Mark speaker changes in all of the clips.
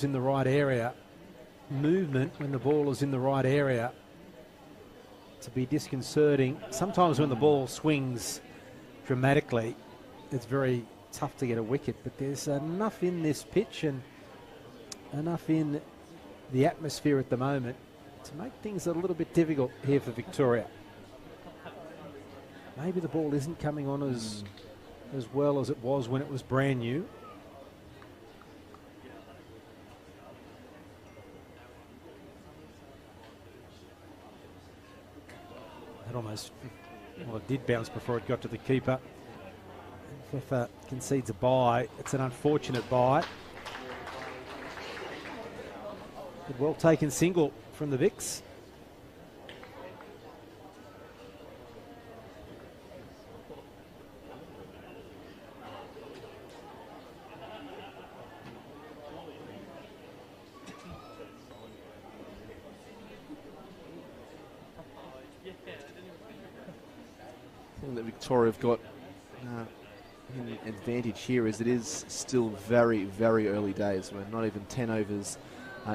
Speaker 1: in the right area, movement when the ball is in the right area, to be disconcerting. Sometimes when the ball swings dramatically, it's very tough to get a wicket, but there's enough in this pitch and enough in the atmosphere at the moment to make things a little bit difficult here for Victoria. Maybe the ball isn't coming on as well as it was when it was brand new. It almost, well, it did bounce before it got to the keeper. Feffer concedes a bye. It's an unfortunate bye. Good, well taken single from the Vicks.
Speaker 2: I think that Victoria have got an advantage here is it is still very, very early days. We're not even 10 overs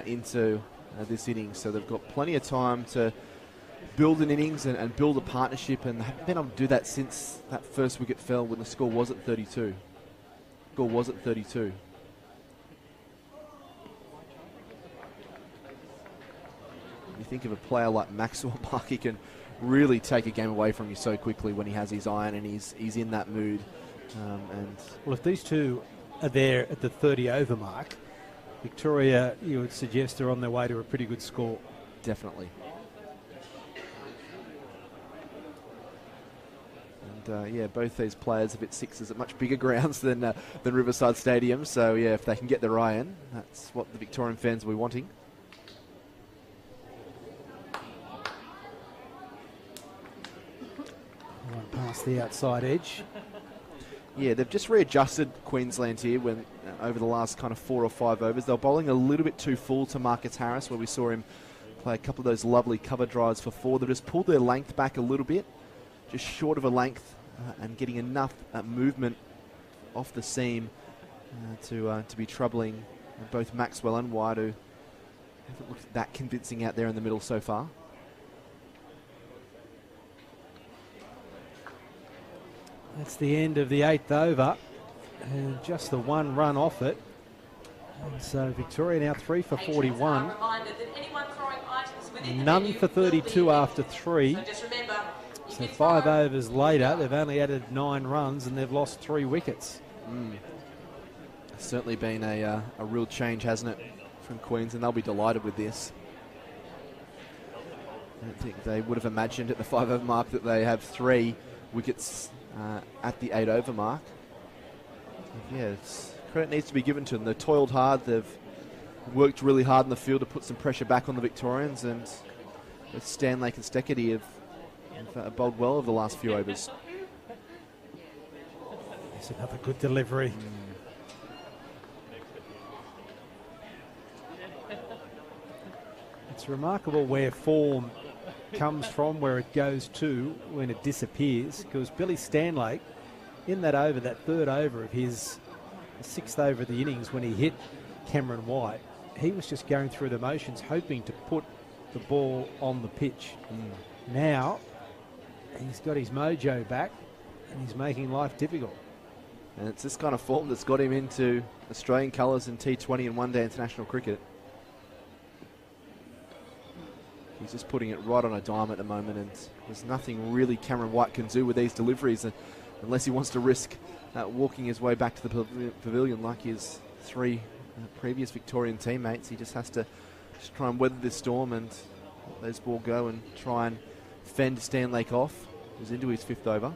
Speaker 2: into this innings, so they've got plenty of time to build an innings and build a partnership, and they haven't been able to do that since that first wicket fell when the score was at 32. Score was at 32. You think of a player like Maxwell Park, he can really take a game away from you so quickly when he has his iron and he's in that mood.
Speaker 1: Well, if these two are there at the 30 over mark, Victoria, you would suggest, are on their way to a pretty good score.
Speaker 2: Definitely. And yeah, both these players have hit sixes at much bigger grounds than Riverside Stadium. So yeah, if they can get their iron, that's what the Victorian fans will be wanting.
Speaker 1: One past the outside edge.
Speaker 2: Yeah, they've just readjusted Queensland here when over the last kind of 4 or 5 overs. They were bowling a little bit too full to Marcus Harris, where we saw him play a couple of those lovely cover drives for 4. They've just pulled their length back a little bit, just short of a length, and getting enough movement off the seam to be troubling both Maxwell and White, who haven't looked that convincing out there in the middle so far.
Speaker 1: That's the end of the 8th over, and just the 1 run off it. And so Victoria now 3 for 41. None for 32 after 3. So 5 overs later, they've only added 9 runs and they've lost 3 wickets.
Speaker 2: It's certainly been a real change, hasn't it, from Queens, and they'll be delighted with this. I don't think they would have imagined at the 5 over mark that they have 3 wickets at the 8 over mark. Yeah, credit needs to be given to them. They've toiled hard. They've worked really hard in the field to put some pressure back on the Victorians, and Stanlake and Steckety have bowled well over the last few overs.
Speaker 1: It's another good delivery. It's remarkable where form comes from, where it goes to when it disappears, because Billy Stanlake, in that over, that 3rd over of his 6th over of the innings, when he hit Cameron White, he was just going through the motions hoping to put the ball on the pitch. Now he's got his mojo back and he's making life difficult.
Speaker 2: And it's this kind of form that's got him into Australian colours in T20 and one-day international cricket. He's just putting it right on a dime at the moment, and there's nothing really Cameron White can do with these deliveries unless he wants to risk walking his way back to the pavilion like his 3 previous Victorian teammates. He just has to just try and weather this storm and let those ball go and try and fend Stanlake off. He's into his 5th over.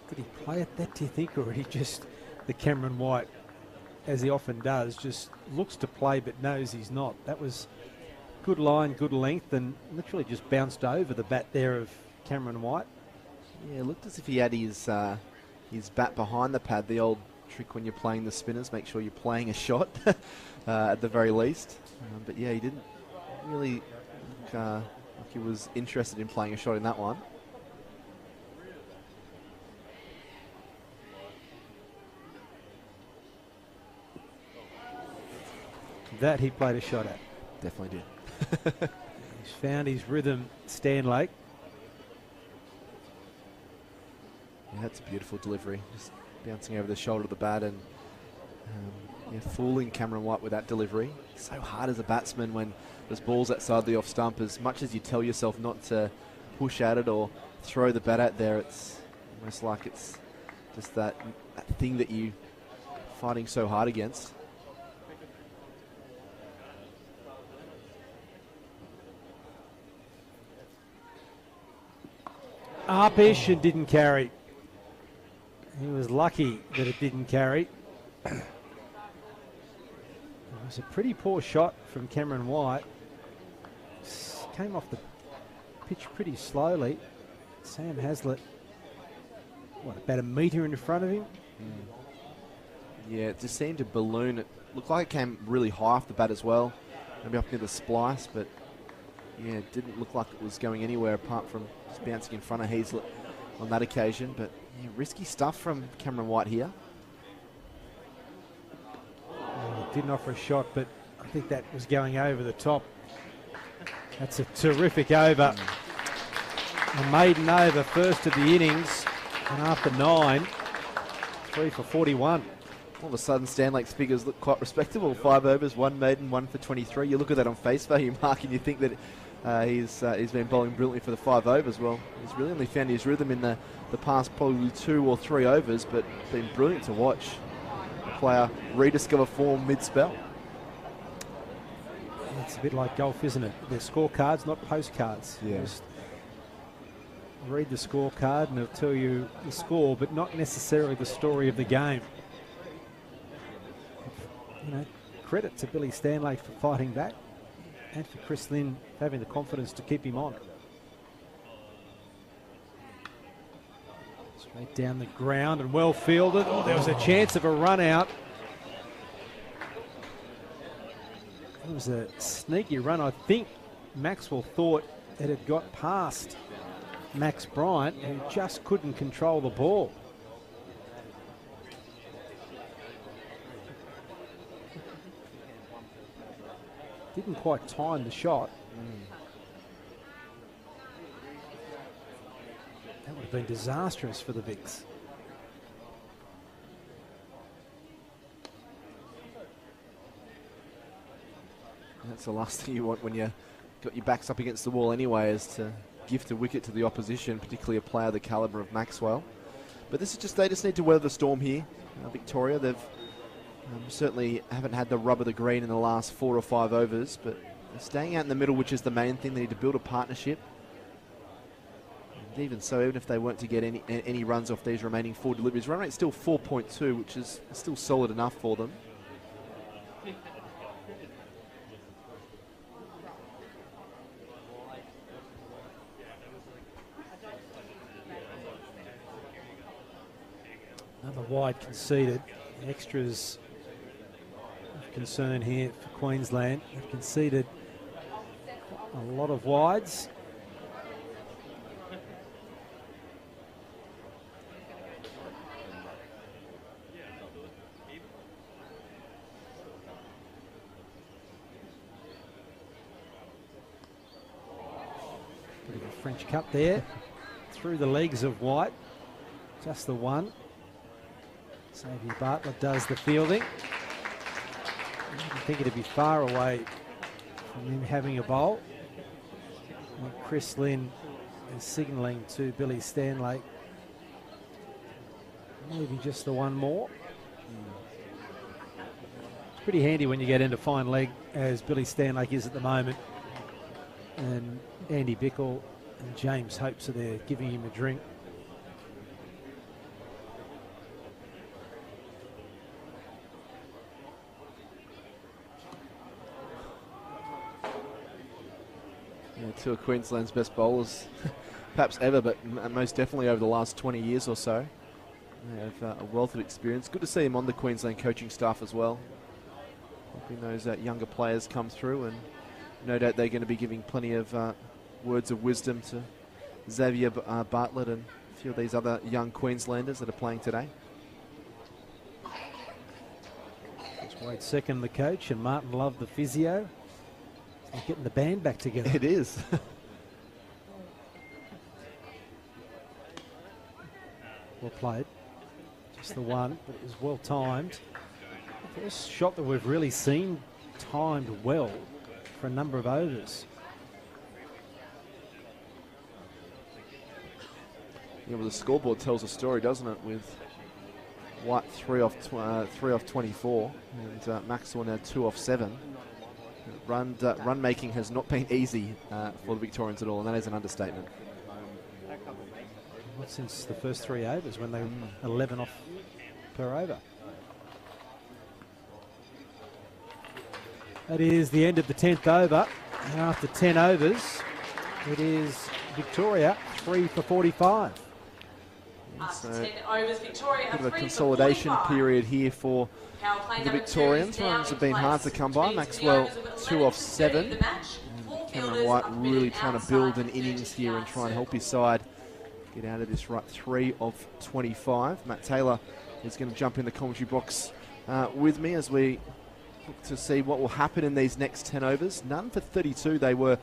Speaker 1: Did he play at that, do you think, or he just, the Cameron White, as he often does, just looks to play but knows he's not? That was good line, good length, and literally just bounced over the bat there of Cameron White.
Speaker 2: Yeah, it looked as if he had his bat behind the pad. The old trick when you're playing the spinners, make sure you're playing a shot at the very least. But yeah, he didn't really look like he was interested in playing a shot in that one.
Speaker 1: That he played a shot at.
Speaker 2: Definitely did.
Speaker 1: He's found his rhythm, Stan Lake.
Speaker 2: Yeah, that's a beautiful delivery. Just bouncing over the shoulder of the bat and yeah, fooling Cameron White with that delivery. It's so hard as a batsman when there's balls outside the off stump. As much as you tell yourself not to push at it or throw the bat out there, it's almost like it's just that thing that you fighting so hard against.
Speaker 1: Upish and didn't carry. He was lucky that it didn't carry. It was a pretty poor shot from Cameron White. Came off the pitch pretty slowly. Sam Haslett, what, about a metre in front of him?
Speaker 2: Yeah, it just seemed to balloon. It looked like it came really high off the bat as well. Maybe up near the splice, but yeah, it didn't look like it was going anywhere apart from just bouncing in front of Haslett on that occasion. But yeah, risky stuff from Cameron White here.
Speaker 1: Well, didn't offer a shot, but I think that was going over the top. That's a terrific over. A maiden over, first of the innings, and after 9, 3 for 41.
Speaker 2: All of a sudden, Stan Lake's figures look quite respectable. 5 overs, 1 maiden, 1 for 23. You look at that on face value, Mark, and you think that he's been bowling brilliantly for the 5 overs. Well, he's really only found his rhythm in the past probably 2 or 3 overs, but been brilliant to watch. The player rediscover form mid-spell.
Speaker 1: It's a bit like golf, isn't it? They're scorecards, not postcards.
Speaker 2: Yeah.
Speaker 1: Just read the scorecard and it'll tell you the score, but not necessarily the story of the game. You know, credit to Billy Stanley for fighting back and for Chris Lynn having the confidence to keep him on. Straight down the ground and well fielded. Oh, there was a chance of a run out. It was a sneaky run. I think Maxwell thought it had got past Max Bryant, who just couldn't control the ball. Didn't quite time the shot. That would have been disastrous for the Vicks.
Speaker 2: That's the last thing you want when you got your backs up against the wall anyway, is to gift a wicket to the opposition, particularly a player the calibre of Maxwell. But this is just, they just need to weather the storm here. Victoria, they've certainly haven't had the rub of the green in the last 4 or 5 overs, but they're staying out in the middle, which is the main thing. They need to build a partnership. And even so, even if they weren't to get any runs off these remaining 4 deliveries, run rate's still 4.2, which is still solid enough for them.
Speaker 1: Another wide conceded. Extras of concern here for Queensland. They've conceded a lot of wides. Bit of a French Cup there. Through the legs of White. Just the one. Xavier Bartlett does the fielding. I think it'd be far away from him having a bowl. And Chris Lynn is signalling to Billy Stanley. Maybe just the one more. It's pretty handy when you get into fine leg, as Billy Stanley is at the moment. And Andy Bickle and James Hopes are there giving him a drink.
Speaker 2: Two of Queensland's best bowlers perhaps ever, but most definitely over the last 20 years or so. They have a wealth of experience. Good to see him on the Queensland coaching staff as well. Hoping those younger players come through, and no doubt they're going to be giving plenty of words of wisdom to Xavier Bartlett and a few of these other young Queenslanders that are playing today.
Speaker 1: It's Wade second, the coach, and Martin Love, the physio. He's getting the band back together.
Speaker 2: It is.
Speaker 1: Well played. Just the one, but it was well timed. First shot that we've really seen timed well for a number of overs.
Speaker 2: Yeah, well, the scoreboard tells a story, doesn't it? With White 3 off 24, and Maxwell now 2 off 7. Run making has not been easy for the Victorians at all, and that is an understatement.
Speaker 1: Not since the first 3 overs when they were 11 off per over. That is the end of the 10th over. And after 10 overs, it is Victoria 3 for 45.
Speaker 2: So, 10 overs, Victoria, a bit of a consolidation period here for the Victorians. Runs have been hard to come by. Maxwell 2 off 7. And Cameron White really trying to build an innings here and try and help his side get out of this rut. 3 of 25. Matt Taylor is going to jump in the commentary box with me as we look to see what will happen in these next 10 overs. None for 32 they were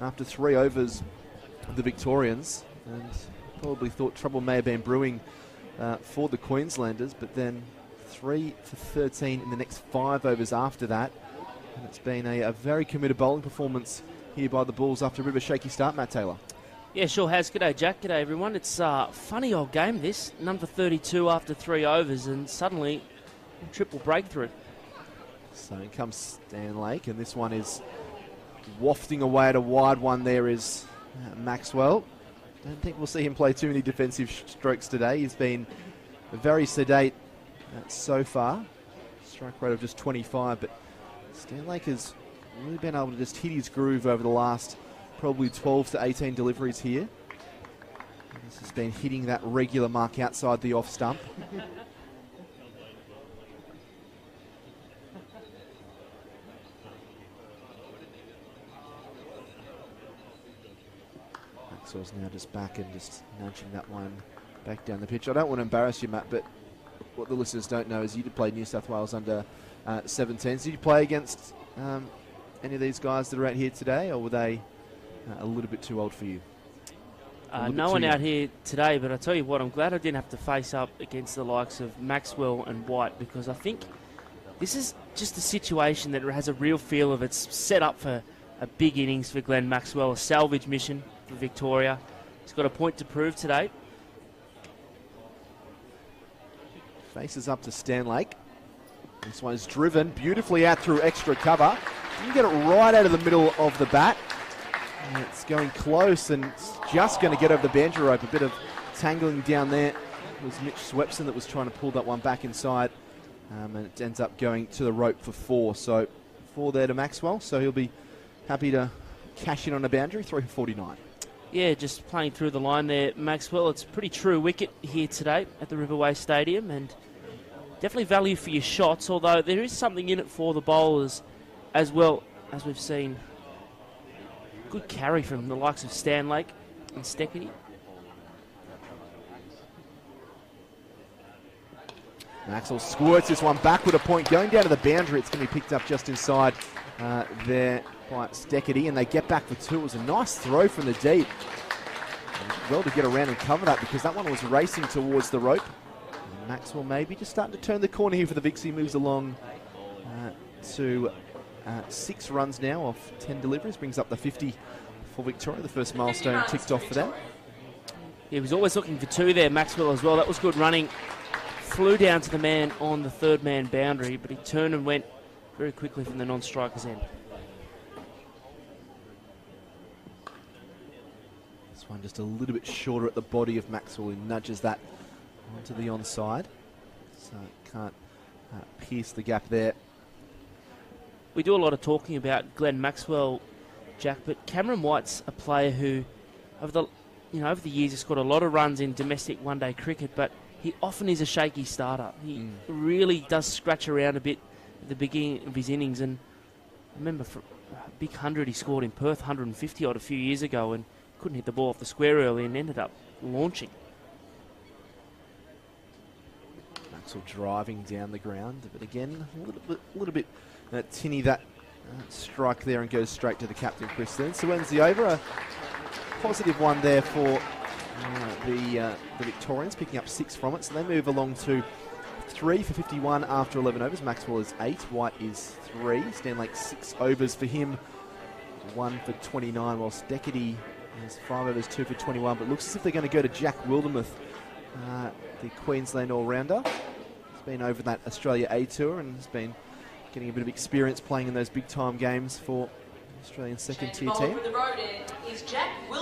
Speaker 2: after 3 overs, the Victorians, and probably thought trouble may have been brewing for the Queenslanders, but then 3 for 13 in the next 5 overs after that. And it's been a very committed bowling performance here by the Bulls after a bit of a shaky start. Matt Taylor.
Speaker 3: Yeah, sure has. G'day, Jack. G'day, everyone. It's a funny old game, this. None for 32 after 3 overs, and suddenly triple breakthrough.
Speaker 2: So in comes Stan Lake, and this one is wafting away at a wide one. There is Maxwell. Don't think we'll see him play too many defensive strokes today. He's been very sedate so far. Strike rate of just 25, but Stan Lake has really been able to just hit his groove over the last probably 12 to 18 deliveries here. And this has been hitting that regular mark outside the off stump. Maxwell's now just back and just nudging that one back down the pitch. I don't want to embarrass you, Matt, but what the listeners don't know is you did play New South Wales under 17s. Did you play against any of these guys that are out here today, or were they a little bit too old for you?
Speaker 3: No one out here today, but I tell you what, I'm glad I didn't have to face up against the likes of Maxwell and White, because I think this is just a situation that has a real feel of it's set up for a big innings for Glenn Maxwell, a salvage mission for Victoria. He's got a point to prove today.
Speaker 2: Faces up to Stan Lake. This one is driven beautifully out through extra cover. You get it right out of the middle of the bat. And it's going close, and it's just going to get over the boundary rope. A bit of tangling down there. It was Mitch Swepson that was trying to pull that one back inside. And it ends up going to the rope for 4. So 4 there to Maxwell. So he'll be happy to cash in on a boundary. 3 for 49.
Speaker 3: Yeah, just playing through the line there, Maxwell. It's a pretty true wicket here today at the Riverway Stadium, and definitely value for your shots, although there is something in it for the bowlers as well, as we've seen. Good carry from the likes of Stan Lake and Steketee.
Speaker 2: Maxwell squirts this one back with a point going down to the boundary. It's going to be picked up just inside there by Steketee, and they get back for 2. It was a nice throw from the deep. Well to get around and cover that, because that one was racing towards the rope. And Maxwell maybe just starting to turn the corner here for the Vicks. He moves along to 6 runs now off 10 deliveries, brings up the 50 for Victoria. The first milestone ticked off for them.
Speaker 3: He was always looking for 2 there, Maxwell, as well. That was good running. Flew down to the man on the third man boundary, but he turned and went very quickly from the non-striker's end.
Speaker 2: This one just a little bit shorter at the body of Maxwell, who nudges that onto the onside. So it can't pierce the gap there.
Speaker 3: We do a lot of talking about Glenn Maxwell, Jack, but Cameron White's a player who, over the over the years, he's scored a lot of runs in domestic one-day cricket, but he often is a shaky starter. He really does scratch around a bit at the beginning of his innings. And I remember for a big 100 he scored in Perth, 150 odd a few years ago, and couldn't hit the ball off the square early and ended up launching.
Speaker 2: Maxwell driving down the ground, but again, a little bit tinny that strike there and goes straight to the captain, Chris Lynn. So ends the over. A positive one there for the Victorians, picking up 6 from it. So they move along to 3 for 51 after 11 overs. Maxwell is 8, White is 3. Stanlake 6 overs for him, 1 for 29, whilst Decady has 5 overs, 2 for 21. But looks as if they're going to go to Jack Wildermuth, the Queensland all-rounder. He's been over that Australia A Tour and has been getting a bit of experience playing in those big-time games for the Australian second-tier team.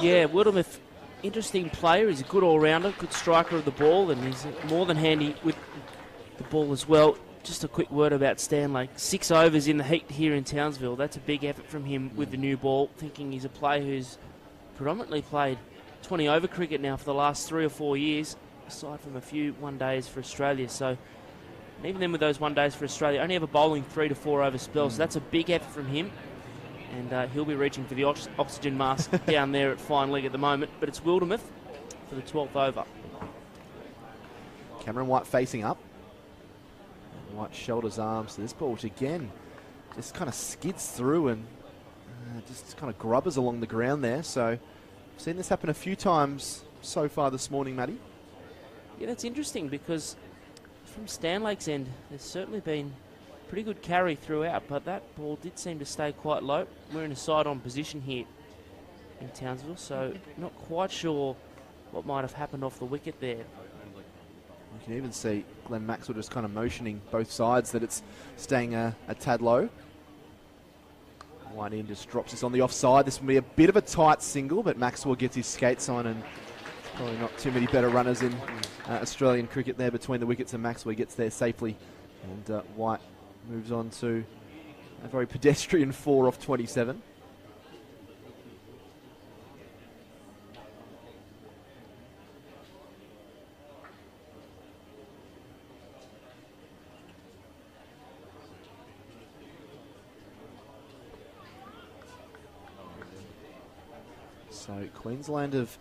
Speaker 3: Yeah, Wildermuth, interesting player. He's a good all-rounder, good striker of the ball, and he's more than handy with the ball as well. Just a quick word about Stanlake. 6 overs in the heat here in Townsville. That's a big effort from him with the new ball, thinking he's a player who's predominantly played 20-over cricket now for the last 3 or 4 years, aside from a few one-days for Australia. So even then with those one-days for Australia, only ever bowling 3 to 4 over spells. So that's a big effort from him. And he'll be reaching for the oxygen mask down there at fine leg at the moment. But it's Wildermuth for the 12th over.
Speaker 2: Cameron White facing up. White shoulders arms to this ball, which again just kind of skids through and just kind of grubbers along the ground there. So I've seen this happen a few times so far this morning, Matty.
Speaker 3: Yeah, that's interesting because from Stanlake's end, there's certainly been pretty good carry throughout, but that ball did seem to stay quite low. We're in a side-on position here in Townsville, so not quite sure what might have happened off the wicket there.
Speaker 2: You can even see Glenn Maxwell just kind of motioning both sides that it's staying a tad low. White in just drops this on the offside. This will be a bit of a tight single, but Maxwell gets his skates on, and probably not too many better runners in Australian cricket there between the wickets, and Maxwell gets there safely. And White moves on to a very pedestrian 4 off 27. So Queensland have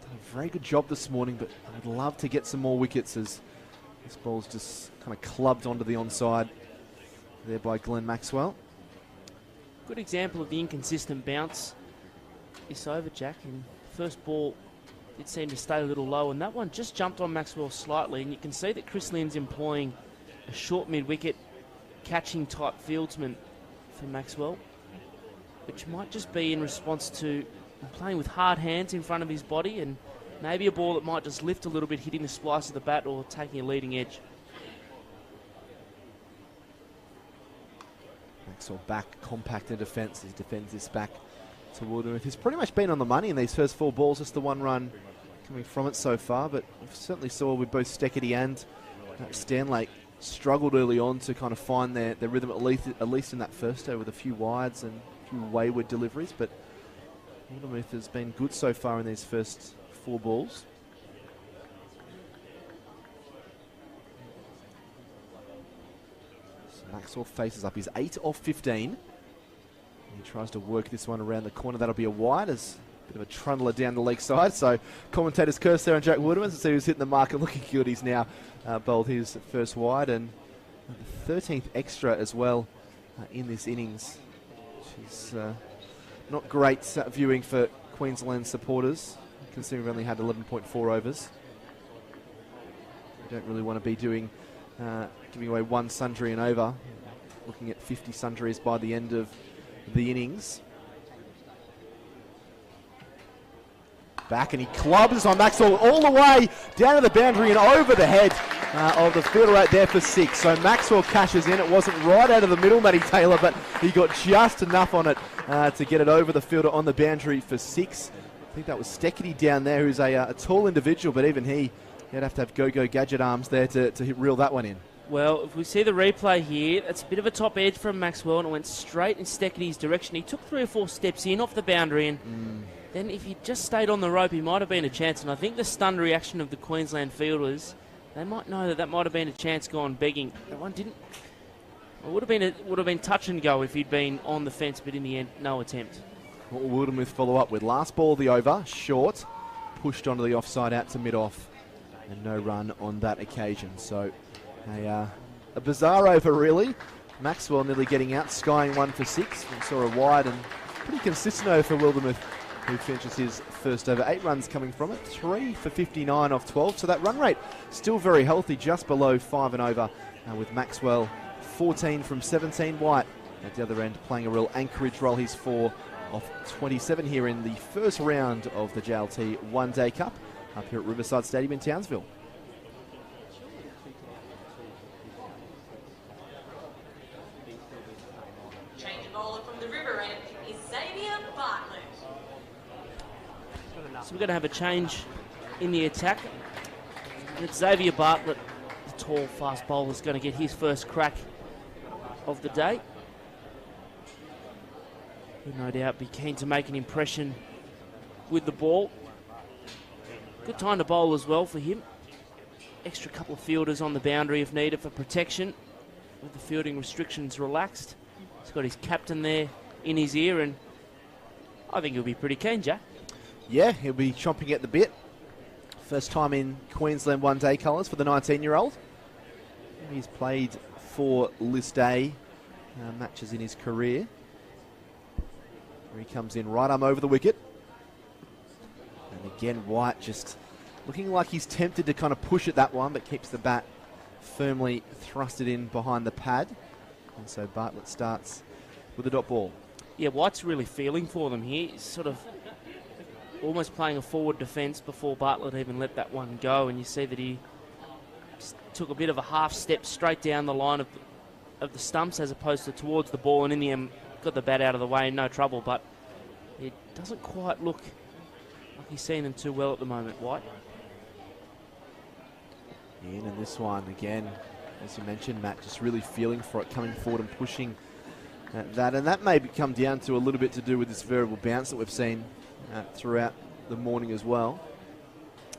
Speaker 2: done a very good job this morning, but I'd love to get some more wickets as this ball's just kind of clubbed onto the onside there by Glenn Maxwell.
Speaker 3: Good example of the inconsistent bounce this over, Jack. And first ball did seem to stay a little low, and that one just jumped on Maxwell slightly, and you can see that Chris Lynn's employing a short mid-wicket catching type fieldsman for Maxwell, which might just be in response to playing with hard hands in front of his body, and maybe a ball that might just lift a little bit, hitting the splice of the bat or taking a leading edge.
Speaker 2: Maxwell back, compact in defence. He defends this back to Wildermuth. He's pretty much been on the money in these first 4 balls, just the 1 run coming from it so far, but we certainly saw with both Steckity and Stanlake struggled early on to kind of find their rhythm, at least in that first over with a few wides and a few wayward deliveries, but Wildermuth has been good so far in these first 4 balls. So Maxwell faces up. He's 8 off 15. He tries to work this one around the corner. That'll be a wide as a bit of a trundler down the leg side. So commentators curse there on Jack Wildermuth to see who's hitting the mark and looking good. He's now bowled his first wide, and the 13th extra as well in this innings, which is not great viewing for Queensland supporters, considering we've only had 11.4 overs. We don't really want to be doing giving away 1 sundry and over, looking at 50 sundries by the end of the innings. Back, and he clubs on Maxwell all the way down to the boundary and over the head of the fielder right there for 6. So Maxwell cashes in. It wasn't right out of the middle, Matty Taylor, but he got just enough on it to get it over the fielder on the boundary for 6. I think that was Steckity down there, who's a tall individual, but even he'd have to have go-go gadget arms there to reel that one in.
Speaker 3: Well, if we see the replay here, it's a bit of a top edge from Maxwell, and it went straight in Steckity's direction. He took 3 or 4 steps in off the boundary, and then if he just stayed on the rope, he might have been a chance. And I think the stunned reaction of the Queensland fielders, they might know that might have been a chance gone begging. That one didn't. It would have been touch and go if he'd been on the fence, but in the end, no attempt.
Speaker 2: What will Wildermuth follow up with? Last ball of the over, short, pushed onto the offside out to mid-off, and no run on that occasion. So a bizarre over, really. Maxwell nearly getting out, skying 1 for 6. We saw a wide and pretty consistent over for Wildermuth, who finishes his first over. 8 runs coming from it, 3 for 59 off 12. So that run rate still very healthy, just below 5 and over, with Maxwell 14 from 17. White at the other end playing a real anchorage role. He's 4 off 27 here in the first round of the JLT One Day Cup up here at Riverside Stadium in Townsville.
Speaker 4: Change bowler from the river end is Xavier Bartlett.
Speaker 3: So we're going to have a change in the attack. And it's Xavier Bartlett, the tall, fast bowler, is going to get his first crack of the day. He'll no doubt be keen to make an impression with the ball. Good time to bowl as well for him. Extra couple of fielders on the boundary if needed for protection, with the fielding restrictions relaxed. He's got his captain there in his ear, and I think he'll be pretty keen, Jack.
Speaker 2: Yeah, he'll be chomping at the bit. First time in Queensland One Day colours for the 19-year-old. He's played 4 List A matches in his career. Here he comes in, right arm over the wicket. And again, White just looking like he's tempted to kind of push at that one, but keeps the bat firmly thrusted in behind the pad. And so Bartlett starts with a dot ball.
Speaker 3: Yeah, White's really feeling for them here. He's sort of almost playing a forward defence before Bartlett even let that one go, and you see that he just took a bit of a half step straight down the line of the stumps as opposed to towards the ball, and in the end got the bat out of the way, no trouble, but it doesn't quite look like he's seeing them too well at the moment, White.
Speaker 2: In and this one again, as you mentioned, Matt, just really feeling for it, coming forward and pushing at that, and that may come down to a little bit to do with this variable bounce that we've seen throughout the morning as well,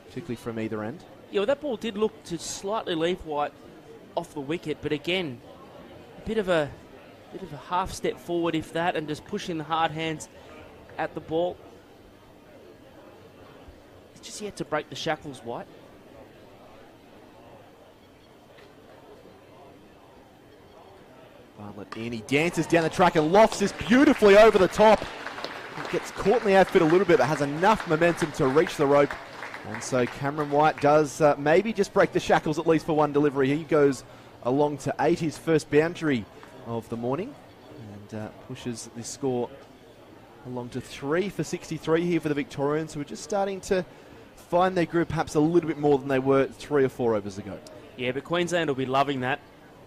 Speaker 2: particularly from either end.
Speaker 3: Yeah, well, that ball did look to slightly leave White off the wicket, but again, a bit of a half step forward, if that, and just pushing the hard hands at the ball. It's just yet to break the shackles, White.
Speaker 2: Bartlett in, he dances down the track and lofts this beautifully over the top. He gets caught in the outfit a little bit, but has enough momentum to reach the rope. And so Cameron White does maybe just break the shackles, at least for one delivery. He goes along to 8, his first boundary of the morning, and pushes the score along to 3 for 63 here for the Victorians, who are just starting to find their groove perhaps a little bit more than they were 3 or 4 overs ago. Yeah,
Speaker 3: but Queensland will be loving that.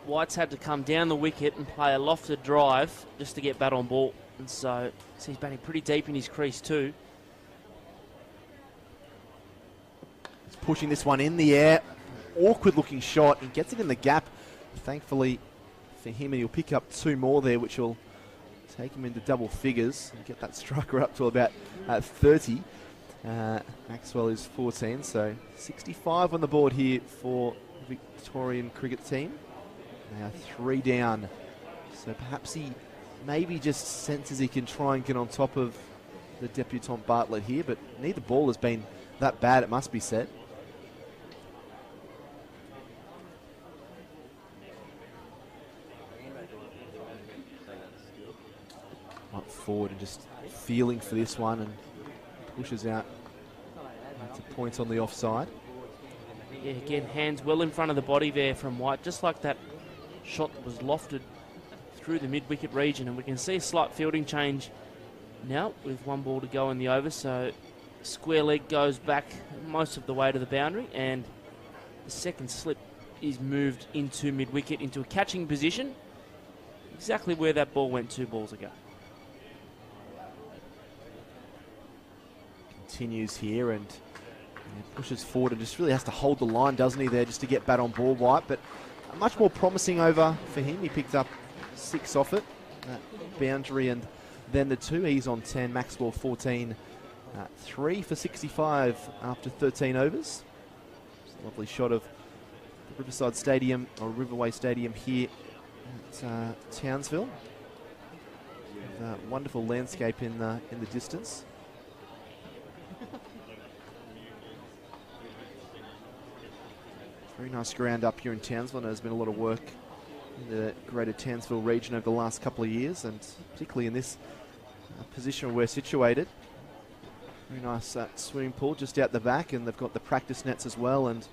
Speaker 3: White's had to come down the wicket and play a lofted drive just to get bat on ball, and so he's batting pretty deep in his crease too.
Speaker 2: He's pushing this one in the air, awkward looking shot, he gets it in the gap, thankfully for him, and he'll pick up 2 more there, which will take him into double figures and get that striker up to about 30. Maxwell is 14, so 65 on the board here for the Victorian cricket team. Now 3 down, so perhaps he maybe just senses he can try and get on top of the debutant Bartlett here, but neither ball has been that bad, it must be said. Up forward and just feeling for this one, and pushes out to points on the offside.
Speaker 3: Yeah, again, hands well in front of the body there from White, just like that shot that was lofted through the mid-wicket region, and we can see a slight fielding change now with 1 ball to go in the over, so square leg goes back most of the way to the boundary, and the second slip is moved into mid-wicket into a catching position, exactly where that ball went 2 balls ago.
Speaker 2: Continues here and pushes forward and just really has to hold the line, doesn't he, there, just to get bat on ball, White, but a much more promising over for him. He picked up 6 off it, that boundary, and then the 2. He's on 10, Maxwell 14 3 for 65 after 13 overs. It's a lovely shot of the Riverside Stadium, or Riverway Stadium here at Townsville. Wonderful landscape in the distance. Very nice ground up here in Townsville, and there's been a lot of work in the greater Townsville region over the last couple of years, and particularly in this position where we're situated. Very nice swimming pool just out the back, and they've got the practice nets as well, and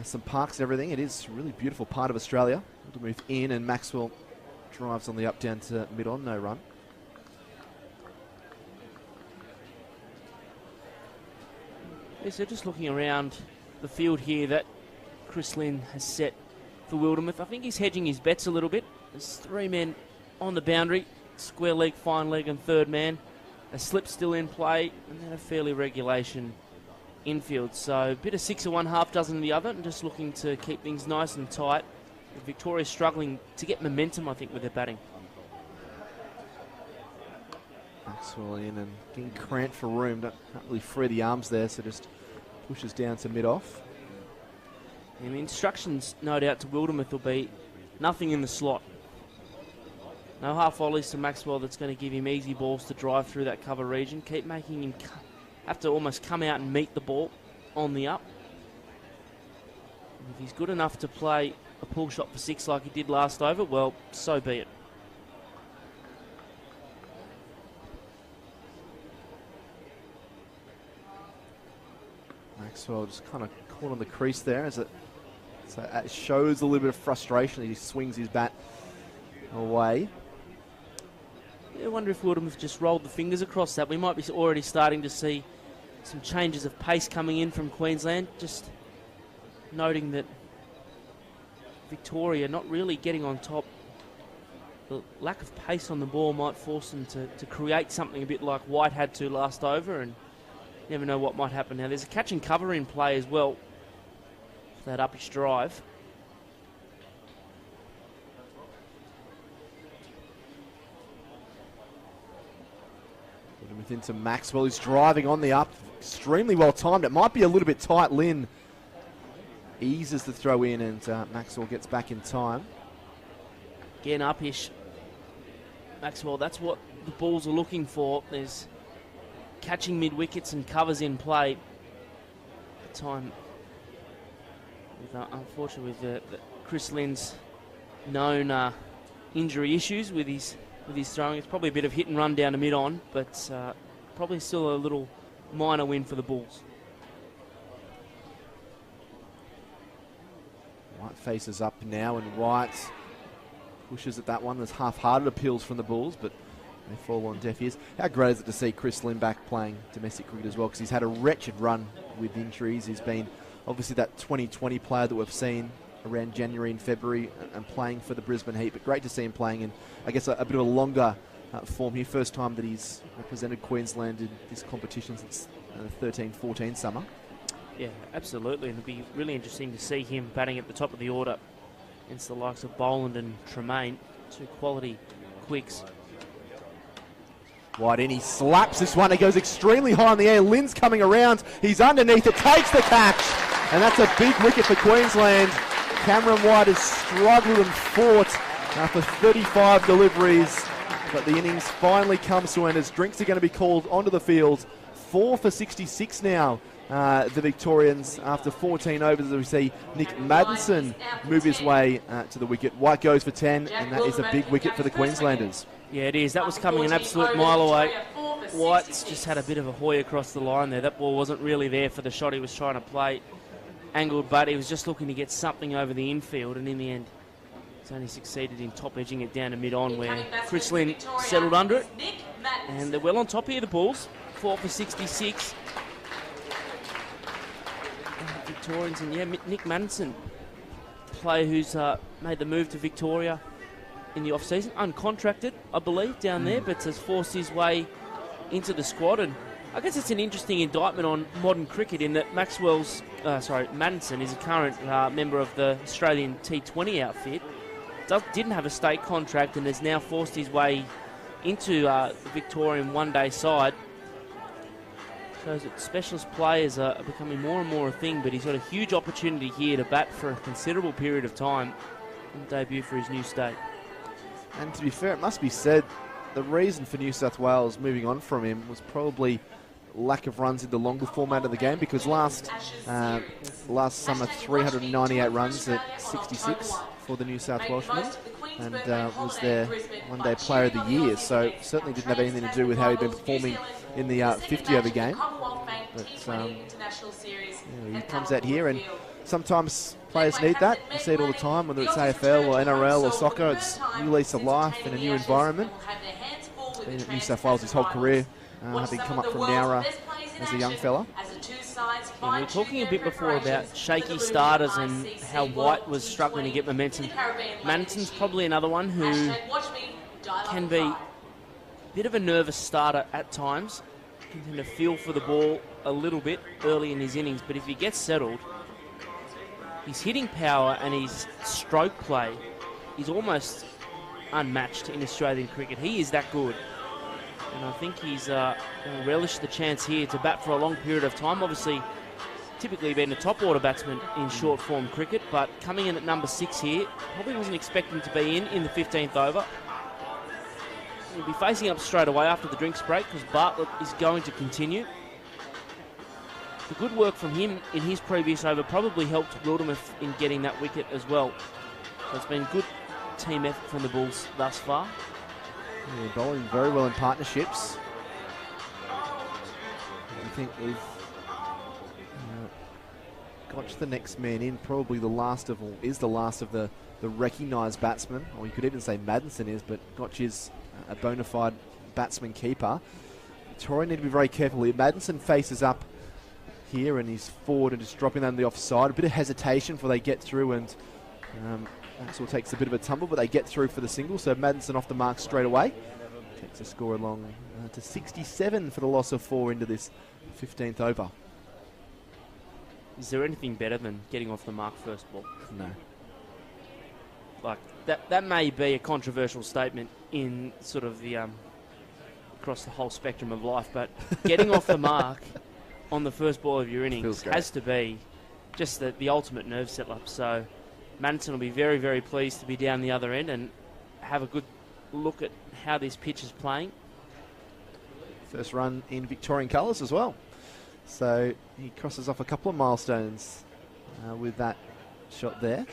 Speaker 2: some parks and everything. It is a really beautiful part of Australia. We'll move in, and Maxwell drives on the up down to mid-on, no run.
Speaker 3: Yeah, so just looking around the field here that Chris Lynn has set for Wildermuth. I think he's hedging his bets a little bit. There's 3 men on the boundary, square leg, fine leg and third man. A slip still in play, and then a fairly regulation infield. So a bit of 6 of one, half dozen of the other, and just looking to keep things nice and tight. Victoria's struggling to get momentum, I think, with their batting.
Speaker 2: Maxwell in and getting cramped for room. Can't really free the arms there, so just pushes down to mid-off.
Speaker 3: And the instructions, no doubt, to Wildermuth will be nothing in the slot. No half volleys to Maxwell that's going to give him easy balls to drive through that cover region. Keep making him have to almost come out and meet the ball on the up. And if he's good enough to play a pull shot for 6 like he did last over, well, so be it.
Speaker 2: Maxwell just kind of caught on the crease there as it shows a little bit of frustration. He swings his bat away.
Speaker 3: I wonder if Wildermuth just rolled the fingers across that. We might be already starting to see some changes of pace coming in from Queensland. Just noting that Victoria not really getting on top. The lack of pace on the ball might force them to create something a bit like White had to last over, and never know what might happen. Now there's a catch and cover in play as well for that uppish drive.
Speaker 2: Into Maxwell, who's driving on the up, extremely well timed. It might be a little bit tight. Lynn eases the throw in, and Maxwell gets back in time.
Speaker 3: Again, uppish. Maxwell, that's what the Bulls are looking for. There's catching mid-wickets and covers in play. At the time, unfortunately, with Chris Lynn's known injury issues with his throwing. It's probably a bit of hit and run down to mid-on, but probably still a little minor win for the Bulls.
Speaker 2: White faces up now, and White pushes at that one. There's half-hearted appeals from the Bulls, but they fall on deaf ears. How great is it to see Chris Lynn back playing domestic cricket as well, because he's had a wretched run with injuries. He's been obviously that 2020 player that we've seen around January and February and playing for the Brisbane Heat, but great to see him playing in, I guess, a bit of a longer form here. First time that he's represented Queensland in this competition since the 13-14 summer.
Speaker 3: Yeah, absolutely, and it'll be really interesting to see him batting at the top of the order against the likes of Boland and Tremaine, 2 quality quicks.
Speaker 2: White in, he slaps this one, it goes extremely high in the air. Lynn's coming around, he's underneath it, takes the catch, and that's a big wicket for Queensland. Cameron White has struggled and fought after 35 deliveries, but the innings finally comes to an end as drinks are going to be called onto the field. 4 for 66 now, the Victorians, after 14 overs, as we see Nick Maddinson move his way to the wicket. White goes for 10, and that is a big wicket for the Queenslanders.
Speaker 3: Yeah, it is. That was coming an absolute mile away. White's just had a bit of a hoy across the line there. That ball wasn't really there for the shot he was trying to play. Angled, but he was just looking to get something over the infield, and in the end he's only succeeded in top edging it down to mid-on, where Chris Lynn settled under it, and they're well on top here, the Bulls. 4 for 66. Victorians, and yeah, Nick Maddinson, player who's made the move to Victoria in the off-season, uncontracted, I believe, down there, but has forced his way into the squad. And I guess it's an interesting indictment on modern cricket in that Maddinson is a current member of the Australian T20 outfit, didn't have a state contract, and has now forced his way into the Victorian one-day side. Shows that specialist players are becoming more and more a thing, but he's got a huge opportunity here to bat for a considerable period of time and debut for his new state.
Speaker 2: And to be fair, it must be said, the reason for New South Wales moving on from him was probably lack of runs in the longer format of the game, because last summer 398 runs at 66 for the New South Welshman, and was their one-day player of the year, so certainly didn't have anything to do with how he'd been performing in the 50-over game. But he comes out here, and sometimes players need that. You see it all the time, whether it's AFL or NRL or soccer. It's a new lease of life in a new environment. Been at New South Wales his whole career, having come up from Nowra as a young fella.
Speaker 3: And we were talking a bit before about shaky starters and how White was struggling to get momentum. Maddison's probably another one who can be a bit of a nervous starter at times, can tend to feel for the ball a little bit early in his innings, but if he gets settled, his hitting power and his stroke play is almost unmatched in Australian cricket. He is that good. And I think he's going to relish the chance here to bat for a long period of time. Obviously, typically been a top-order batsman in short-form cricket, but coming in at number 6 here, probably wasn't expecting to be in the 15th over. He'll be facing up straight away after the drinks break, because Bartlett is going to continue. The good work from him in his previous over probably helped Wildermuth in getting that wicket as well. So it's been good team effort from the Bulls thus far.
Speaker 2: Yeah, bowling very well in partnerships. I think we've got the next man in, probably the last of, or is the last of the recognised batsmen, or you could even say Maddinson is, but Gotch is a bona fide batsman keeper. Victoria need to be very careful here. Maddinson faces up here and he's forward and just dropping that on the offside. A bit of hesitation before they get through, and Maxwell takes a bit of a tumble, but they get through for the single, so Maddinson off the mark straight away. Takes a score along to 67 for the loss of 4 into this 15th over.
Speaker 3: Is there anything better than getting off the mark first ball?
Speaker 2: No.
Speaker 3: Like, that may be a controversial statement in sort of the across the whole spectrum of life, but getting off the mark on the first ball of your innings has to be just the ultimate nerve settler. So Maddinson will be very, very pleased to be down the other end and have a good look at how this pitch is playing.
Speaker 2: First run in Victorian colours as well. So he crosses off a couple of milestones with that shot there.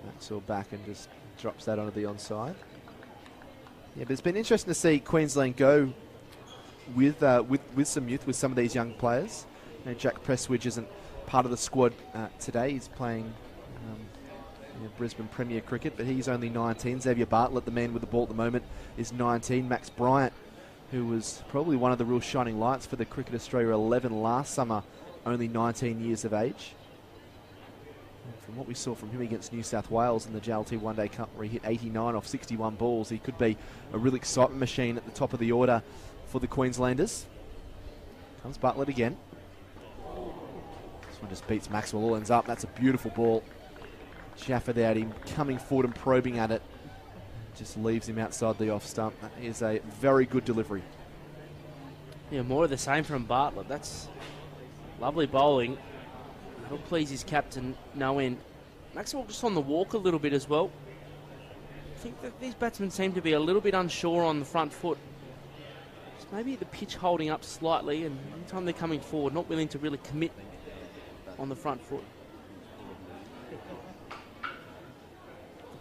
Speaker 2: Maxwell back and just drops that onto the onside. Yeah, but it's been interesting to see Queensland go with some youth, with some of these young players. You know, Jack Prestwidge isn't part of the squad today. He's playing Brisbane Premier Cricket, but he's only 19. Xavier Bartlett, the man with the ball at the moment, is 19. Max Bryant, who was probably one of the real shining lights for the Cricket Australia 11 last summer, only 19 years of age. And from what we saw from him against New South Wales in the JLT One Day Cup, where he hit 89 off 61 balls, he could be a real excitement machine at the top of the order for the Queenslanders. Comes Bartlett again. This one just beats Maxwell, all ends up. That's a beautiful ball. Jafford out, him coming forward and probing at it. Just leaves him outside the off stump. That is a very good delivery.
Speaker 3: Yeah, more of the same from Bartlett. That's lovely bowling. That'll please his captain no end. Maxwell just on the walk a little bit as well. I think that these batsmen seem to be a little bit unsure on the front foot. Just maybe the pitch holding up slightly, and anytime they're coming forward, not willing to really commit on the front foot.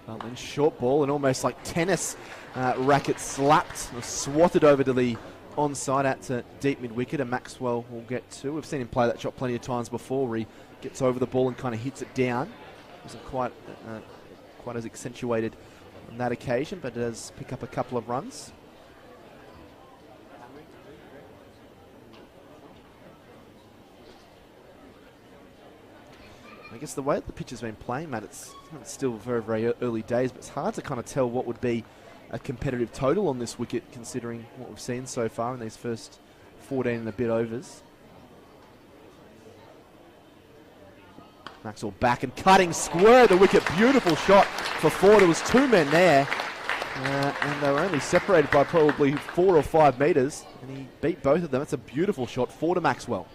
Speaker 2: Then short ball and almost like tennis racket slapped or swatted over to the onside out to deep mid-wicket, and Maxwell will get 2. We've seen him play that shot plenty of times before, where he gets over the ball and kind of hits it down. Wasn't quite as accentuated on that occasion, but does pick up a couple of runs. I guess the way the pitch has been playing, Matt, it's still very, very early days, but it's hard to kind of tell what would be a competitive total on this wicket, considering what we've seen so far in these first 14 and a bit overs. Maxwell back and cutting square the wicket. Beautiful shot for 4. There was 2 men there. And they were only separated by probably 4 or 5 metres, and he beat both of them. It's a beautiful shot, 4 to Maxwell.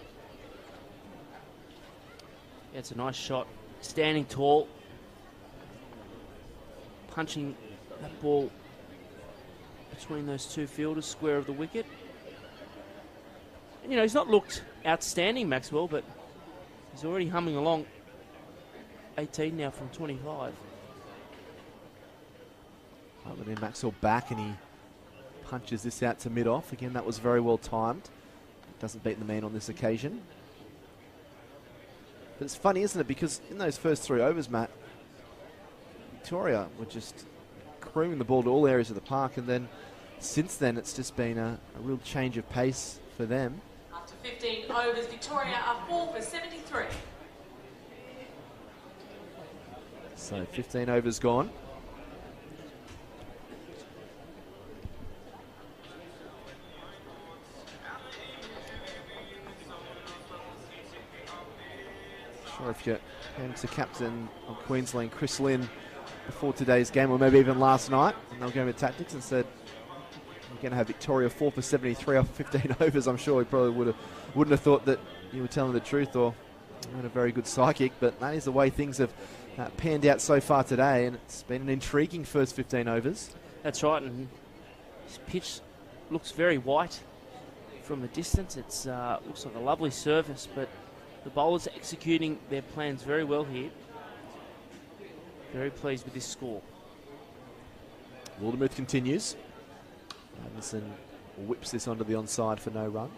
Speaker 3: Yeah, it's a nice shot. Standing tall, punching that ball between those two fielders, square of the wicket. And, you know, he's not looked outstanding, Maxwell, but he's already humming along. 18 now from 25.
Speaker 2: But then Maxwell back, and he punches this out to mid-off. Again, that was very well timed. Doesn't beat the man on this occasion. But it's funny, isn't it? Because in those first 3 overs, Matt, Victoria were just crewing the ball to all areas of the park, and then since then it's just been a real change of pace for them.
Speaker 4: After 15 overs, Victoria are 4 for 73.
Speaker 2: So 15 overs gone. Sure, if you're going to captain of Queensland, Chris Lynn, before today's game, or maybe even last night, and they'll go with tactics and said, "We're going to have Victoria 4 for 73 off 15 overs." I'm sure he probably wouldn't have thought that you were telling the truth, or you weren't a very good psychic. But that is the way things have panned out so far today, and it's been an intriguing first 15 overs.
Speaker 3: That's right, and his pitch looks very white from a distance. It's looks like a lovely surface, but the bowlers are executing their plans very well here. Very pleased with this score.
Speaker 2: Wildermuth continues. Anderson whips this onto the onside for no run.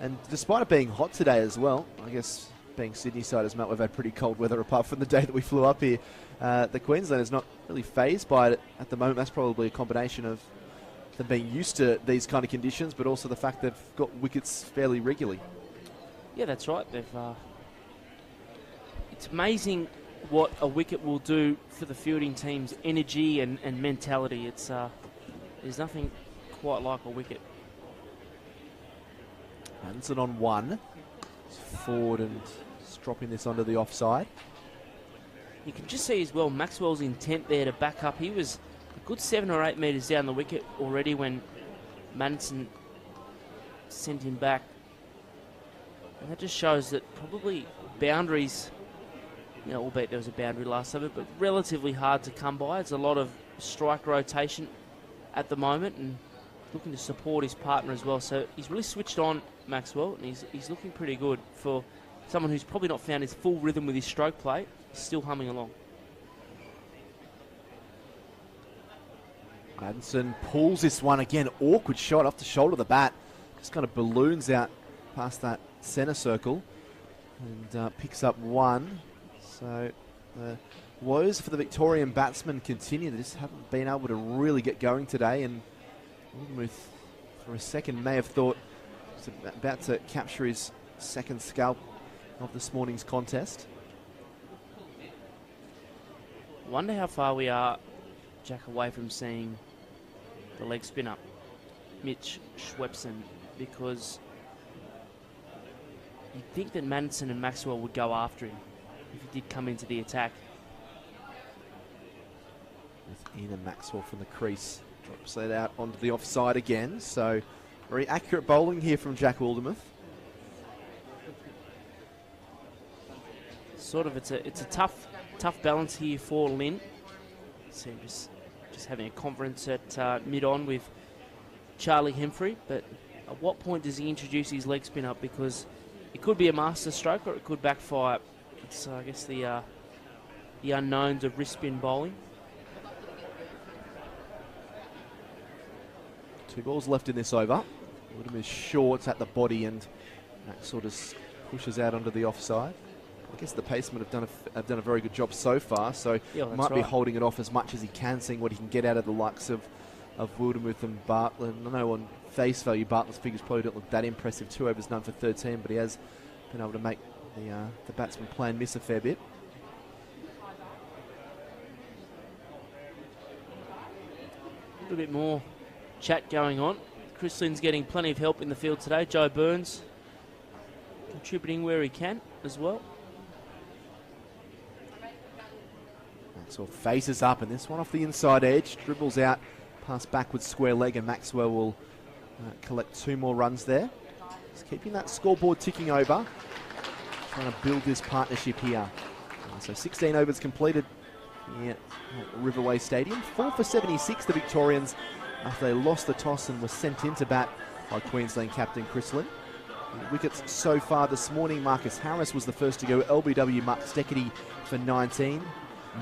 Speaker 2: And despite it being hot today as well, I guess being Sydney side, as Matt, we've had pretty cold weather apart from the day that we flew up here. The Queenslanders not really phased by it at the moment. That's probably a combination of them being used to these kind of conditions, but also the fact they've got wickets fairly regularly.
Speaker 3: Yeah, that's right. They've. It's amazing what a wicket will do for the fielding team's energy and mentality. It's there's nothing quite like a wicket.
Speaker 2: Anderson on 1. Forward and just dropping this onto the offside.
Speaker 3: You can just see as well Maxwell's intent there to back up. He was a good 7 or 8 metres down the wicket already when Madison sent him back. And that just shows that probably boundaries, you know, albeit there was a boundary last over, but relatively hard to come by. It's a lot of strike rotation at the moment and looking to support his partner as well. So he's really switched on, Maxwell, and he's looking pretty good for someone who's probably not found his full rhythm with his stroke play. He's still humming along.
Speaker 2: Anderson pulls this one again. Awkward shot off the shoulder of the bat. Just kind of balloons out past that centre circle and picks up 1. So the woes for the Victorian batsmen continue. They just haven't been able to really get going today, and Wildermuth for a second may have thought he's about to capture his second scalp of this morning's contest.
Speaker 3: Wonder how far we are, Jack, away from seeing the leg spin up, Mitch Schwepson, because you'd think that Madison and Maxwell would go after him if he did come into the attack.
Speaker 2: With Ian and Maxwell from the crease. Drops that out onto the offside again. So very accurate bowling here from Jack Wildermuth.
Speaker 3: Sort of, it's a tough balance here for Lynn. So just having a conference at mid-on with Charlie Hemfrey, but at what point does he introduce his leg spin up? Because it could be a master stroke or it could backfire. It's, I guess, the unknowns of wrist spin bowling.
Speaker 2: 2 balls left in this over. Wildermuth short at the body, and that sort of pushes out onto the offside. I guess the pacemen have done a very good job so far, so might be holding it off as much as he can, seeing what he can get out of the likes of Wildermuth and Bartlett. I know on face value, Bartlett's figures probably don't look that impressive. 2 overs, none for 13, but he has been able to make the batsman plan miss a fair bit.
Speaker 3: A little bit more chat going on. Chris Lynn's getting plenty of help in the field today. Joe Burns contributing where he can as well.
Speaker 2: Maxwell faces up, and this one off the inside edge, dribbles out, pass backwards square leg, and Maxwell will collect 2 more runs there. Just keeping that scoreboard ticking over, trying to build this partnership here. So 16 overs completed here at Riverway Stadium. 4 for 76, the Victorians, after they lost the toss and were sent into bat by Queensland captain Chris Lynn. Wickets so far this morning, Marcus Harris was the first to go. LBW Mark Steketee for 19.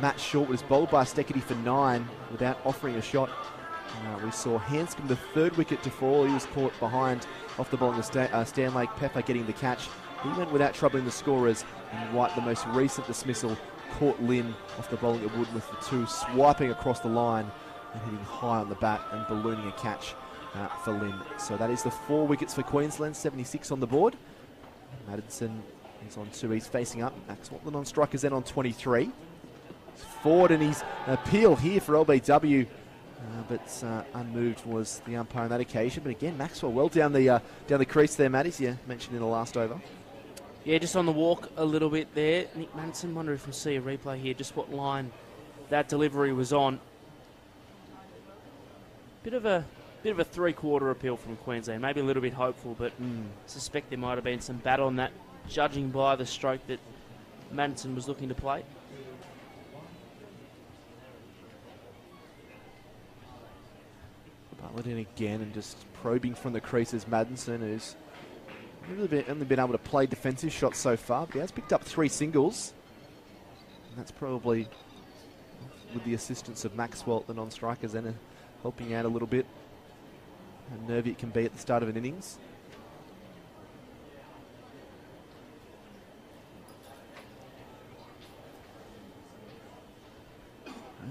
Speaker 2: Matt Short was bowled by Steketee for 9 without offering a shot. We saw Hanscom, the 3rd wicket to fall. He was caught behind off the bowling of Stanlake. Pepper getting the catch. He went without troubling the scorers. And White, the most recent dismissal, caught Lynn off the bowling of Wood with the 2 swiping across the line and hitting high on the bat and ballooning a catch for Lynn. So that is the 4 wickets for Queensland, 76 on the board. Maddinson is on 2, he's facing up. Maxwell, the non-striker's then on 23. He's forward, and he's appeal here for LBW, but unmoved was the umpire on that occasion. But again, Maxwell well down the crease there, Matt, as you mentioned in the last over.
Speaker 3: Yeah, just on the walk a little bit there. Nick Maddinson, wonder if we'll see a replay here, just what line that delivery was on. Bit of a 3-quarter appeal from Queensland, maybe a little bit hopeful, but I suspect there might have been some bat on that, judging by the stroke that Maddinson was looking to play.
Speaker 2: Bartlett in again and just probing from the creases. Maddinson, who's only been able to play defensive shots so far, but he has picked up 3 singles. And that's probably with the assistance of Maxwell, the non-strikers, then helping out a little bit. How nervy it can be at the start of an innings.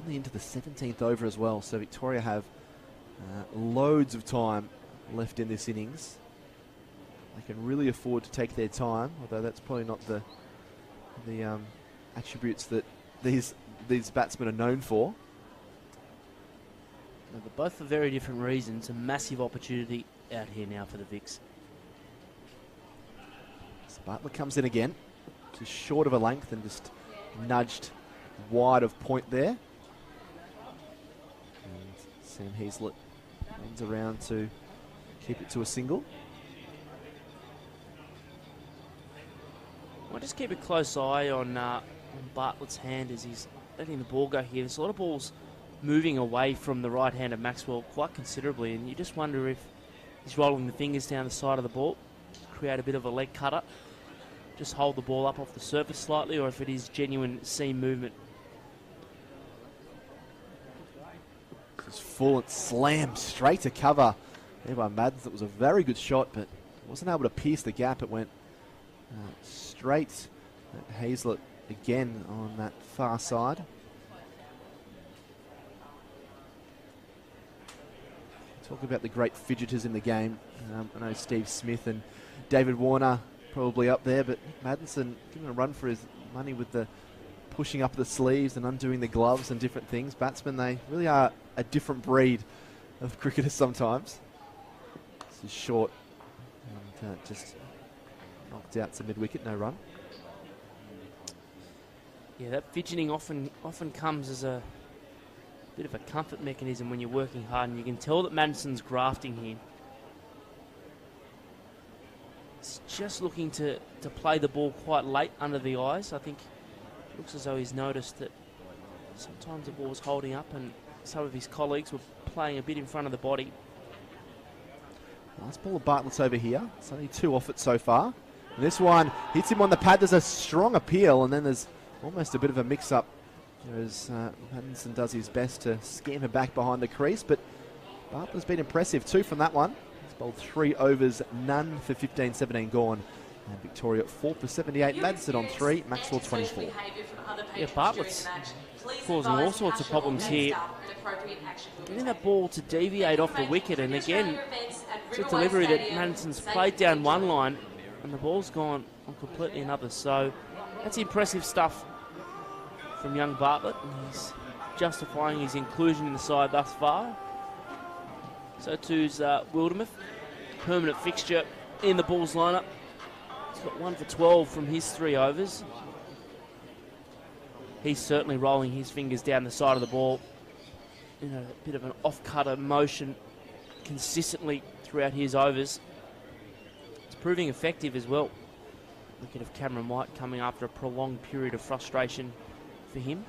Speaker 2: Only into the 17th over as well, so Victoria have loads of time left in this innings. They can really afford to take their time, although that's probably not the attributes that these batsmen are known for.
Speaker 3: But both for very different reasons. A massive opportunity out here now for the Vics.
Speaker 2: So Bartlett comes in again, just short of a length and just nudged wide of point there. And Sam Heazlett runs around to keep it to a single.
Speaker 3: I'll just keep a close eye on Bartlett's hand as he's letting the ball go here. There's a lot of balls moving away from the right hand of Maxwell quite considerably, and you just wonder if he's rolling the fingers down the side of the ball, create a bit of a leg cutter, just hold the ball up off the surface slightly, or if it is genuine seam movement.
Speaker 2: Just full and slammed straight to cover there by Maddens. It was a very good shot, but wasn't able to pierce the gap. It went straight at Heazlett again on that far side. Talk about the great fidgeters in the game. I know Steve Smith and David Warner probably up there, but Maddinson giving a run for his money with the pushing up the sleeves and undoing the gloves and different things. Batsmen, they really are a different breed of cricketers sometimes. This is short and just knocked out to mid-wicket, no run.
Speaker 3: Yeah, that fidgeting often comes as a bit of a comfort mechanism when you're working hard, and you can tell that Maddison's grafting here. He's just looking to play the ball quite late under the eyes. I think it looks as though he's noticed that sometimes the ball's holding up and some of his colleagues were playing a bit in front of the body.
Speaker 2: Nice ball of Bartlett's over here. It's only 2 off it so far. And this one hits him on the pad. There's a strong appeal, and then there's almost a bit of a mix-up as Maddinson does his best to scamper back behind the crease, but Bartlett's been impressive. 2 from that one. He's bowled 3 overs, none for 15-17 gone. And Victoria 4 for 78. Maddinson on 3, Maxwell 24.
Speaker 3: Yeah, Bartlett's causing all sorts of problems here. Getting that ball to deviate off the wicket, and again, it's a delivery that Maddison's played down one line, and the ball's gone on completely another. So that's impressive stuff from young Bartlett, and he's justifying his inclusion in the side thus far. So too's Wildermuth, permanent fixture in the Bulls lineup. He's got 1 for 12 from his 3 overs. he's certainly rolling his fingers down the side of the ball. You know, a bit of an off-cutter motion consistently throughout his overs. It's proving effective as well. Wicket of Cameron White coming after a prolonged period of frustration for him.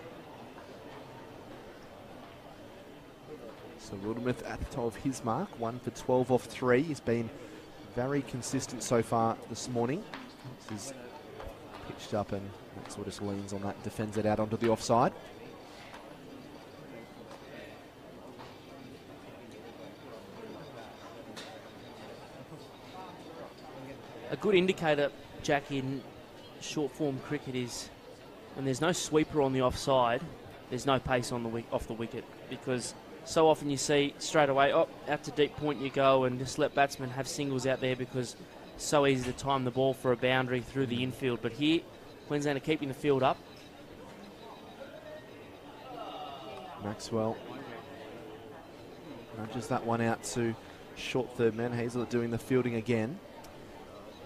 Speaker 2: So Wildermuth at the top of his mark, 1 for 12 off 3. He's been very consistent so far this morning. This is pitched up and Maxwell just leans on that, defends it out onto the offside.
Speaker 3: A good indicator, Jack, in short form cricket is when there's no sweeper on the offside, there's no pace on the off the wicket, because so often you see straight away, oh, out to deep point you go, and just let batsmen have singles out there because it's so easy to time the ball for a boundary through the infield. But here, Queensland are keeping the field up.
Speaker 2: Maxwell nudges that one out to short third man. Hazlett doing the fielding again.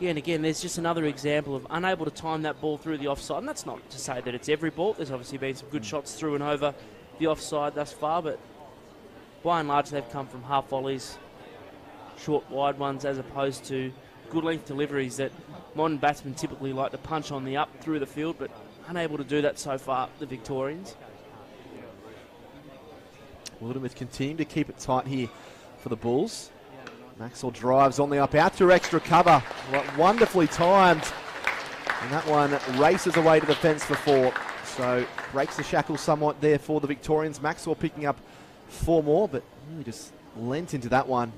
Speaker 3: Yeah, and again, there's just another example of unable to time that ball through the offside. And that's not to say that it's every ball. There's obviously been some good shots through and over the offside thus far, but by and large, they've come from half volleys, short, wide ones, as opposed to good length deliveries that modern batsmen typically like to punch on the up through the field, but unable to do that so far, the Victorians.
Speaker 2: Wildermuth continue to keep it tight here for the Bulls. Maxwell drives on the up out through extra cover. Wonderfully timed. And that one races away to the fence for 4. So breaks the shackles somewhat there for the Victorians. Maxwell picking up 4 more, but really just lent into that one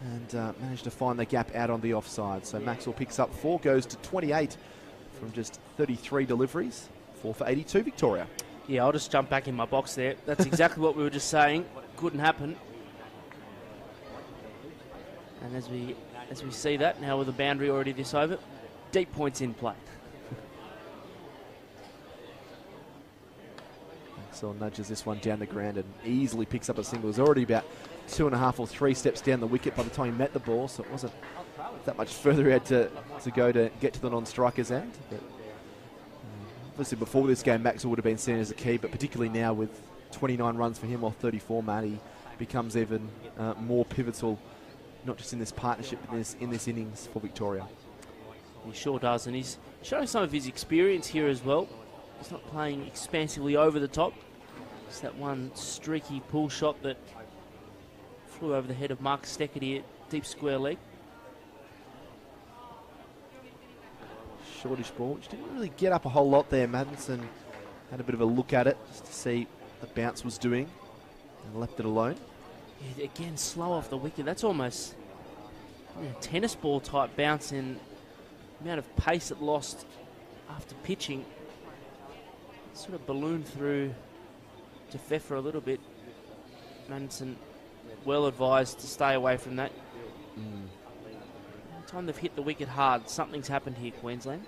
Speaker 2: and managed to find the gap out on the offside. So Maxwell picks up 4, goes to 28 from just 33 deliveries. 4 for 82, Victoria.
Speaker 3: Yeah, I'll just jump back in my box there. That's exactly what we were just saying. Couldn't happen. And as we see that, now with the boundary already this over, deep points in play.
Speaker 2: Maxwell nudges this one down the ground and easily picks up a single. It was already about 2.5 or 3 steps down the wicket by the time he met the ball, so it wasn't that much further he had to go to get to the non-striker's end. But obviously before this game, Maxwell would have been seen as a key, but particularly now with 29 runs for him off 34, Matt, he becomes even more pivotal, not just in this partnership, but in this innings for Victoria.
Speaker 3: He sure does, and he's showing some of his experience here as well. He's not playing expansively over the top. It's that one streaky pull shot that flew over the head of Mark Steckity at deep square leg.
Speaker 2: Shortish ball, which didn't really get up a whole lot there. Maddinson had a bit of a look at it just to see what the bounce was doing and left it alone.
Speaker 3: Yeah, again, slow off the wicket. That's almost tennis ball type bounce, in the amount of pace it lost after pitching. Sort of ballooned through to Pfeffer a little bit. Maddinson well advised to stay away from that. Every time they've hit the wicket hard, something's happened here, Queensland.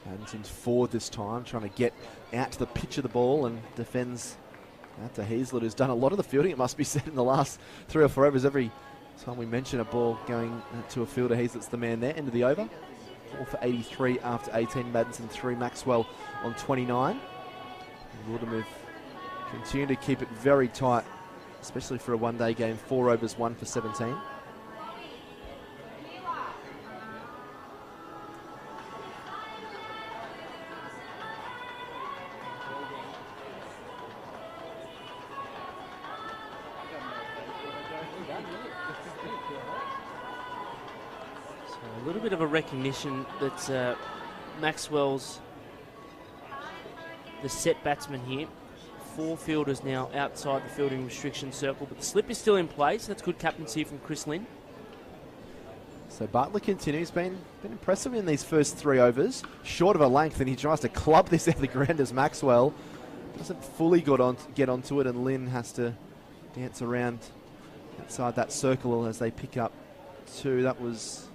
Speaker 2: Maddison's forward this time, trying to get out to the pitch of the ball and defends out to Hazlett, who's done a lot of the fielding, it must be said, in the last 3 or 4 overs. Every time we mention a ball going to a fielder, Hazlett's the man there. End of the over. 4 for 83 after 18. Maddinson 3, Maxwell on 29. Wildermuth continue to keep it very tight, especially for a one-day game. 4 overs, 1 for 17.
Speaker 3: A little bit of a recognition that Maxwell's the set batsman here. 4 fielders now outside the fielding restriction circle, but the slip is still in place. That's good captaincy from Chris Lynn.
Speaker 2: So Butler continues, been impressive in these first 3 overs. Short of a length, and he tries to club this out of the ground as Maxwell doesn't fully get onto it, and Lynn has to dance around outside that circle as they pick up 2. That was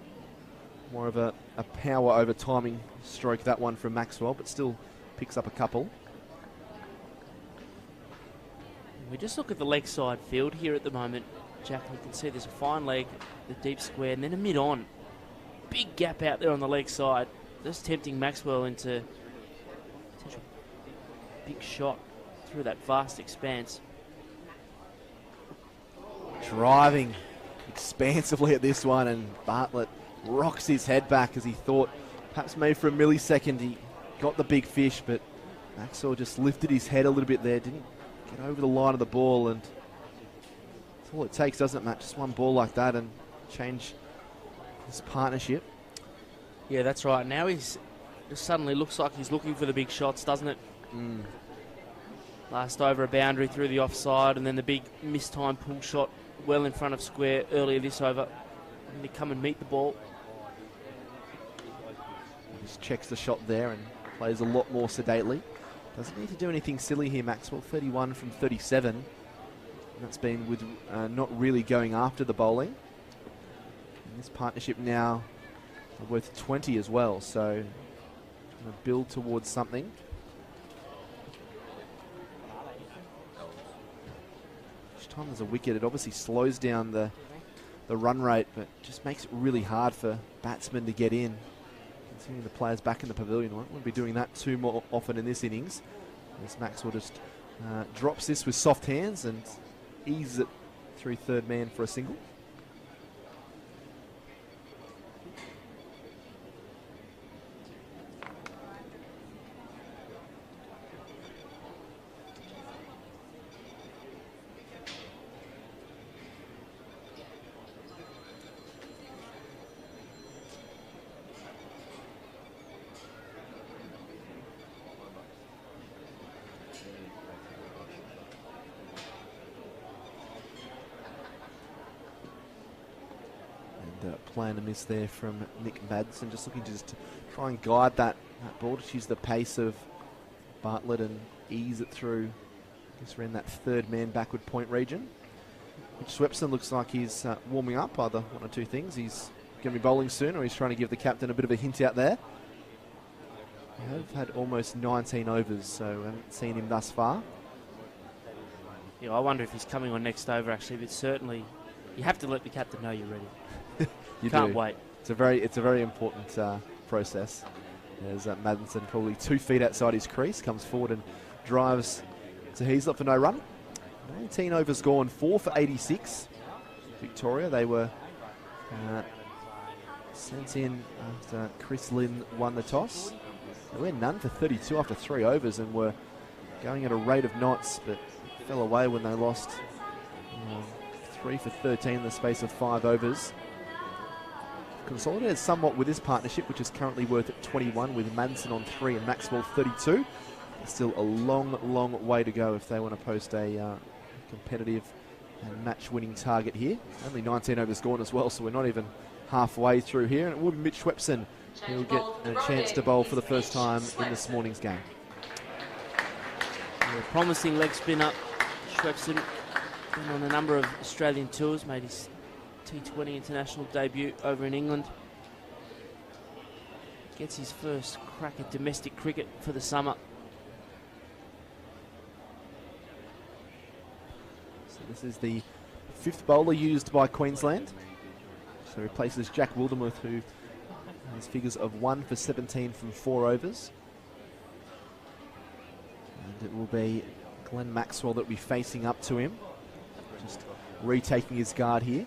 Speaker 2: more of a power over timing stroke, that one from Maxwell, but still picks up a couple.
Speaker 3: We just look at the leg side field here at the moment, Jack. You can see there's a fine leg, the deep square, and then a mid-on. Big gap out there on the leg side. Just tempting Maxwell into Such a big shot through that vast expanse.
Speaker 2: Driving expansively at this one, and Bartlett rocks his head back as he thought perhaps maybe for a millisecond he got the big fish, but Maxwell just lifted his head a little bit there, didn't get over the line of the ball, and that's all it takes, doesn't it, Matt? Just one ball like that and change this partnership.
Speaker 3: Yeah, that's right. Now he's just suddenly looks like he's looking for the big shots, doesn't it? Last over a boundary through the offside, and then the big mistime pull shot well in front of square earlier this over. And they come and meet the ball.
Speaker 2: He just checks the shot there and plays a lot more sedately. Doesn't need to do anything silly here, Maxwell. 31 from 37. And that's been with not really going after the bowling. And this partnership now worth 20 as well, so going to build towards something. Each time there's a wicket, it obviously slows down the run rate, but just makes it really hard for batsmen to get in. Considering the players back in the pavilion won't be doing that too more often in this innings, as Maxwell just drops this with soft hands and eases it through third man for a single. Playing a miss there from Nick Madsen, just looking to just try and guide that ball, to use the pace of Bartlett and ease it through, I guess, around that third man backward point region. Which Swepson looks like he's warming up, either one or two things. He's going to be bowling soon, or he's trying to give the captain a bit of a hint out there. We have had almost 19 overs, so we haven't seen him thus far.
Speaker 3: Yeah, I wonder if he's coming on next over actually, but certainly you have to let the captain know you're ready.
Speaker 2: You
Speaker 3: Can't
Speaker 2: do.
Speaker 3: wait.
Speaker 2: It's a very important process. There's Madsen probably 2 feet outside his crease, comes forward and drives to Heaslip for no run. 19 overs gone, 4 for 86. Victoria, they were sent in after Chris Lynn won the toss. They went none for 32 after 3 overs and were going at a rate of knots, but fell away when they lost 3 for 13 in the space of 5 overs. Consolidated somewhat with this partnership, which is currently worth at 21, with Madsen on 3 and Maxwell 32. There's still a long way to go if they want to post a competitive and match-winning target here. Only 19 overs gone as well, so we're not even halfway through here. And it will be Mitch Swepson who will get a chance to bowl for the first time in this morning's game.
Speaker 3: Yeah, promising leg spinner, Swepson, been on a number of Australian tours, made his T20 international debut over in England. Gets his first crack at domestic cricket for the summer.
Speaker 2: So this is the 5th bowler used by Queensland. So replaces Jack Wildermuth, who has figures of 1 for 17 from 4 overs. And it will be Glenn Maxwell that will be facing up to him. Just retaking his guard here.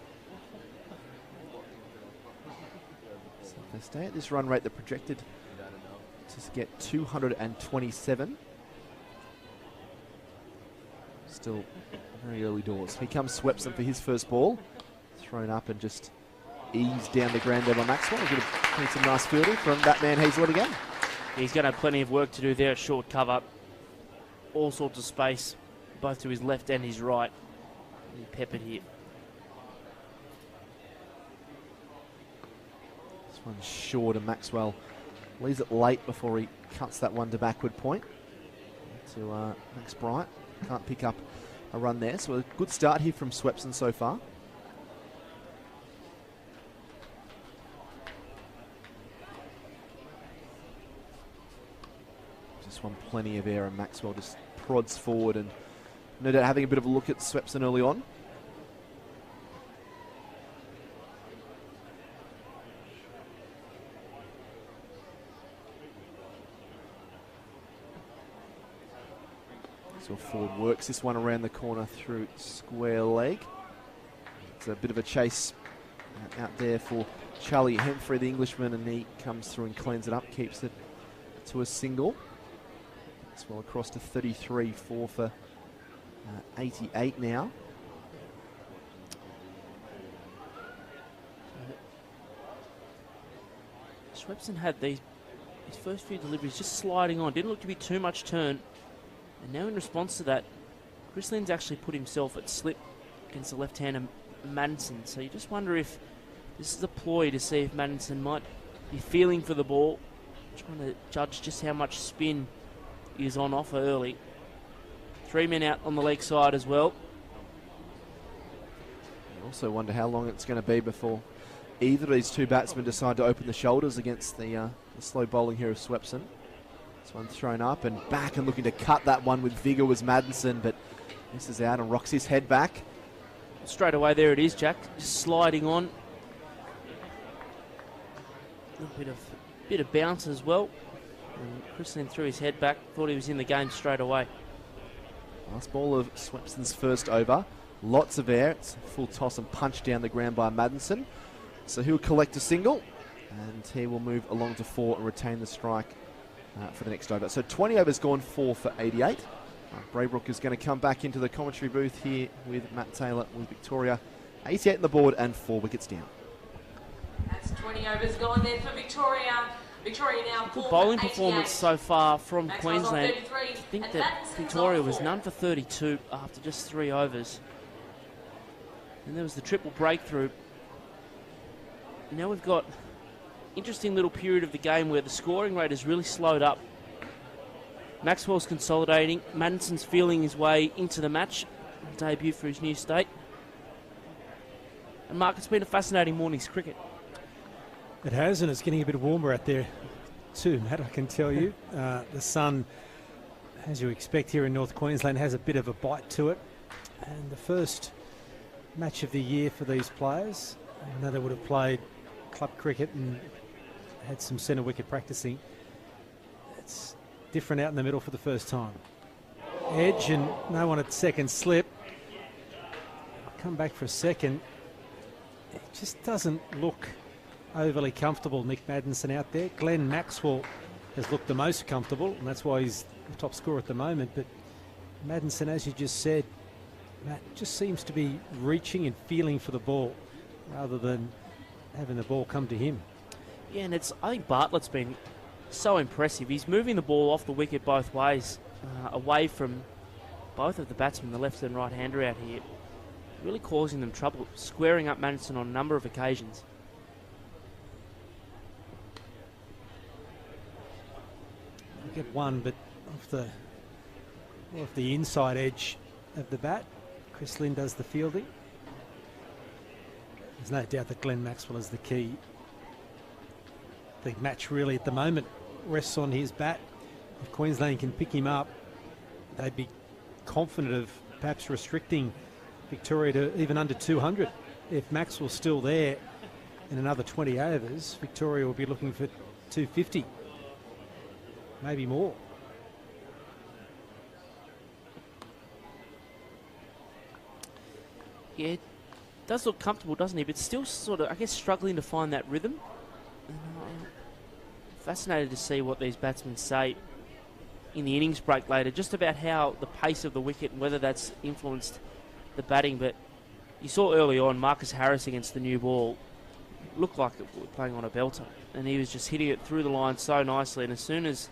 Speaker 2: If they stay at this run rate, they're projected to get 227. Still very early doors. Here comes Swepson for his first ball. Thrown up and just eased down the ground there by Maxwell. He's going to need some nice fielding from that man Hazlett again.
Speaker 3: He's going to have plenty of work to do there at short cover. All sorts of space, both to his left and his right. He peppered here.
Speaker 2: One's short, and Maxwell leaves it late before he cuts that one to backward point to Max Bryant. Can't pick up a run there, so a good start here from Swepson so far. Just one plenty of air, and Maxwell just prods forward, and no doubt having a bit of a look at Swepson early on. So Ford works this one around the corner through square leg. It's a bit of a chase out there for Charlie Hemfrey, the Englishman, and he comes through and cleans it up, keeps it to a single. As well across to 33, 4 for 88 now.
Speaker 3: Swepson had his first few deliveries just sliding on. Didn't look to be too much turn. And now in response to that, Chris Lynn's actually put himself at slip against the left-hander Maddinson. So you just wonder if this is a ploy to see if Maddinson might be feeling for the ball, trying to judge just how much spin is on offer early. 3 men out on the leg side as well.
Speaker 2: You also wonder how long it's going to be before either of these two batsmen decide to open the shoulders against the slow bowling here of Swepson. This one thrown up and back and looking to cut that one with vigour was Maddinson, but misses out and rocks his head back.
Speaker 3: Straight away there it is, Jack, just sliding on. A little bit of bounce as well. And Chris Lynn threw his head back, thought he was in the game straight away.
Speaker 2: Last ball of Swepson's first over. Lots of air. It's a full toss and punch down the ground by Maddinson. So he'll collect a single and he will move along to 4 and retain the strike for the next over. So 20 overs gone, 4 for 88. Braybrook is going to come back into the commentary booth here with Matt Taylor with Victoria. 88 on the board and 4 wickets down.
Speaker 4: That's 20 overs gone there for Victoria. Victoria now
Speaker 3: good bowling performance so far from Queensland. I think that Victoria was none for 32 after just 3 overs. And there was the triple breakthrough. Now we've got interesting little period of the game where the scoring rate has really slowed up. Maxwell's consolidating. Maddinson's feeling his way into the match. Debut for his new state. And Mark, it's been a fascinating morning's cricket.
Speaker 1: It has, and it's getting a bit warmer out there too, Matt, I can tell you. The sun, as you expect here in North Queensland, has a bit of a bite to it. And the first match of the year for these players, I know they would have played club cricket and had some centre wicket practicing. It's different out in the middle for the first time. Edge and no one at second slip. I'll come back for a second. It just doesn't look overly comfortable, Nick Maddinson out there. Glenn Maxwell has looked the most comfortable, and that's why he's the top scorer at the moment. But Maddinson, as you just said, Matt, just seems to be reaching and feeling for the ball rather than having the ball come to him.
Speaker 3: Yeah, and I think Bartlett's been so impressive. He's moving the ball off the wicket both ways, away from both of the batsmen, the left and right hander out here, really causing them trouble, squaring up Maddinson on a number of occasions.
Speaker 1: Get one, but off the inside edge of the bat. Chris Lynn does the fielding. There's no doubt that Glenn Maxwell is the key. The match really at the moment rests on his bat. If Queensland can pick him up, they'd be confident of perhaps restricting Victoria to even under 200. If Maxwell's still there in another 20 overs, Victoria will be looking for 250. Maybe more.
Speaker 3: Yeah, it does look comfortable, doesn't he? But still sort of, I guess, struggling to find that rhythm. And fascinated to see what these batsmen say in the innings break later, just about how the pace of the wicket and whether that's influenced the batting. But you saw early on Marcus Harris against the new ball looked like it was playing on a belter, and he was just hitting it through the line so nicely. And as soon as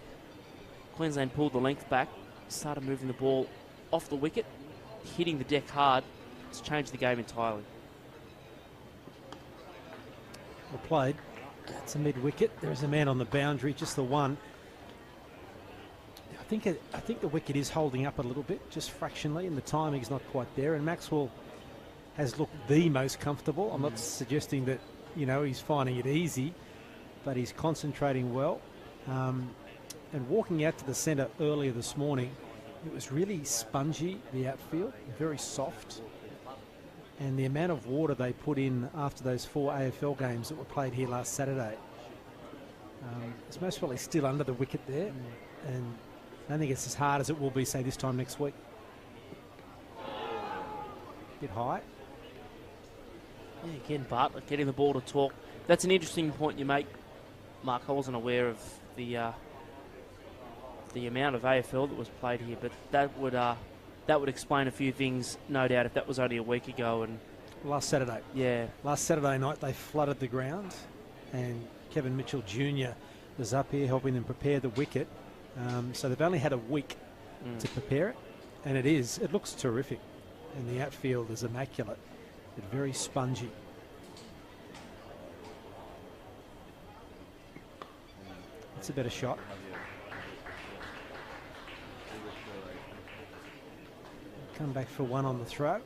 Speaker 3: Queensland pulled the length back, started moving the ball off the wicket, hitting the deck hard, it's changed the game entirely.
Speaker 1: Well played. That's a mid-wicket. There's a man on the boundary, just the one. I think the wicket is holding up a little bit, just fractionally, and the timing's not quite there. And Maxwell has looked the most comfortable. I'm not suggesting that, he's finding it easy, but he's concentrating well. And walking out to the centre earlier this morning, it was really spongy, the outfield, very soft. And the amount of water they put in after those 4 AFL games that were played here last Saturday, it's most probably still under the wicket there. And I don't think it's as hard as it will be, say, this time next week. Bit high.
Speaker 3: Yeah, again, Bartlett getting the ball to talk. That's an interesting point you make, Mark. I wasn't aware of the amount of AFL that was played here, but that would explain a few things, no doubt, if that was only a week ago. And
Speaker 1: last Saturday.
Speaker 3: Yeah.
Speaker 1: Last Saturday night they flooded the ground, and Kevin Mitchell Jr. was up here helping them prepare the wicket. So they've only had a week to prepare it, and it looks terrific. And the outfield is immaculate. It's very spongy. It's a better shot. Come back for one on the throw.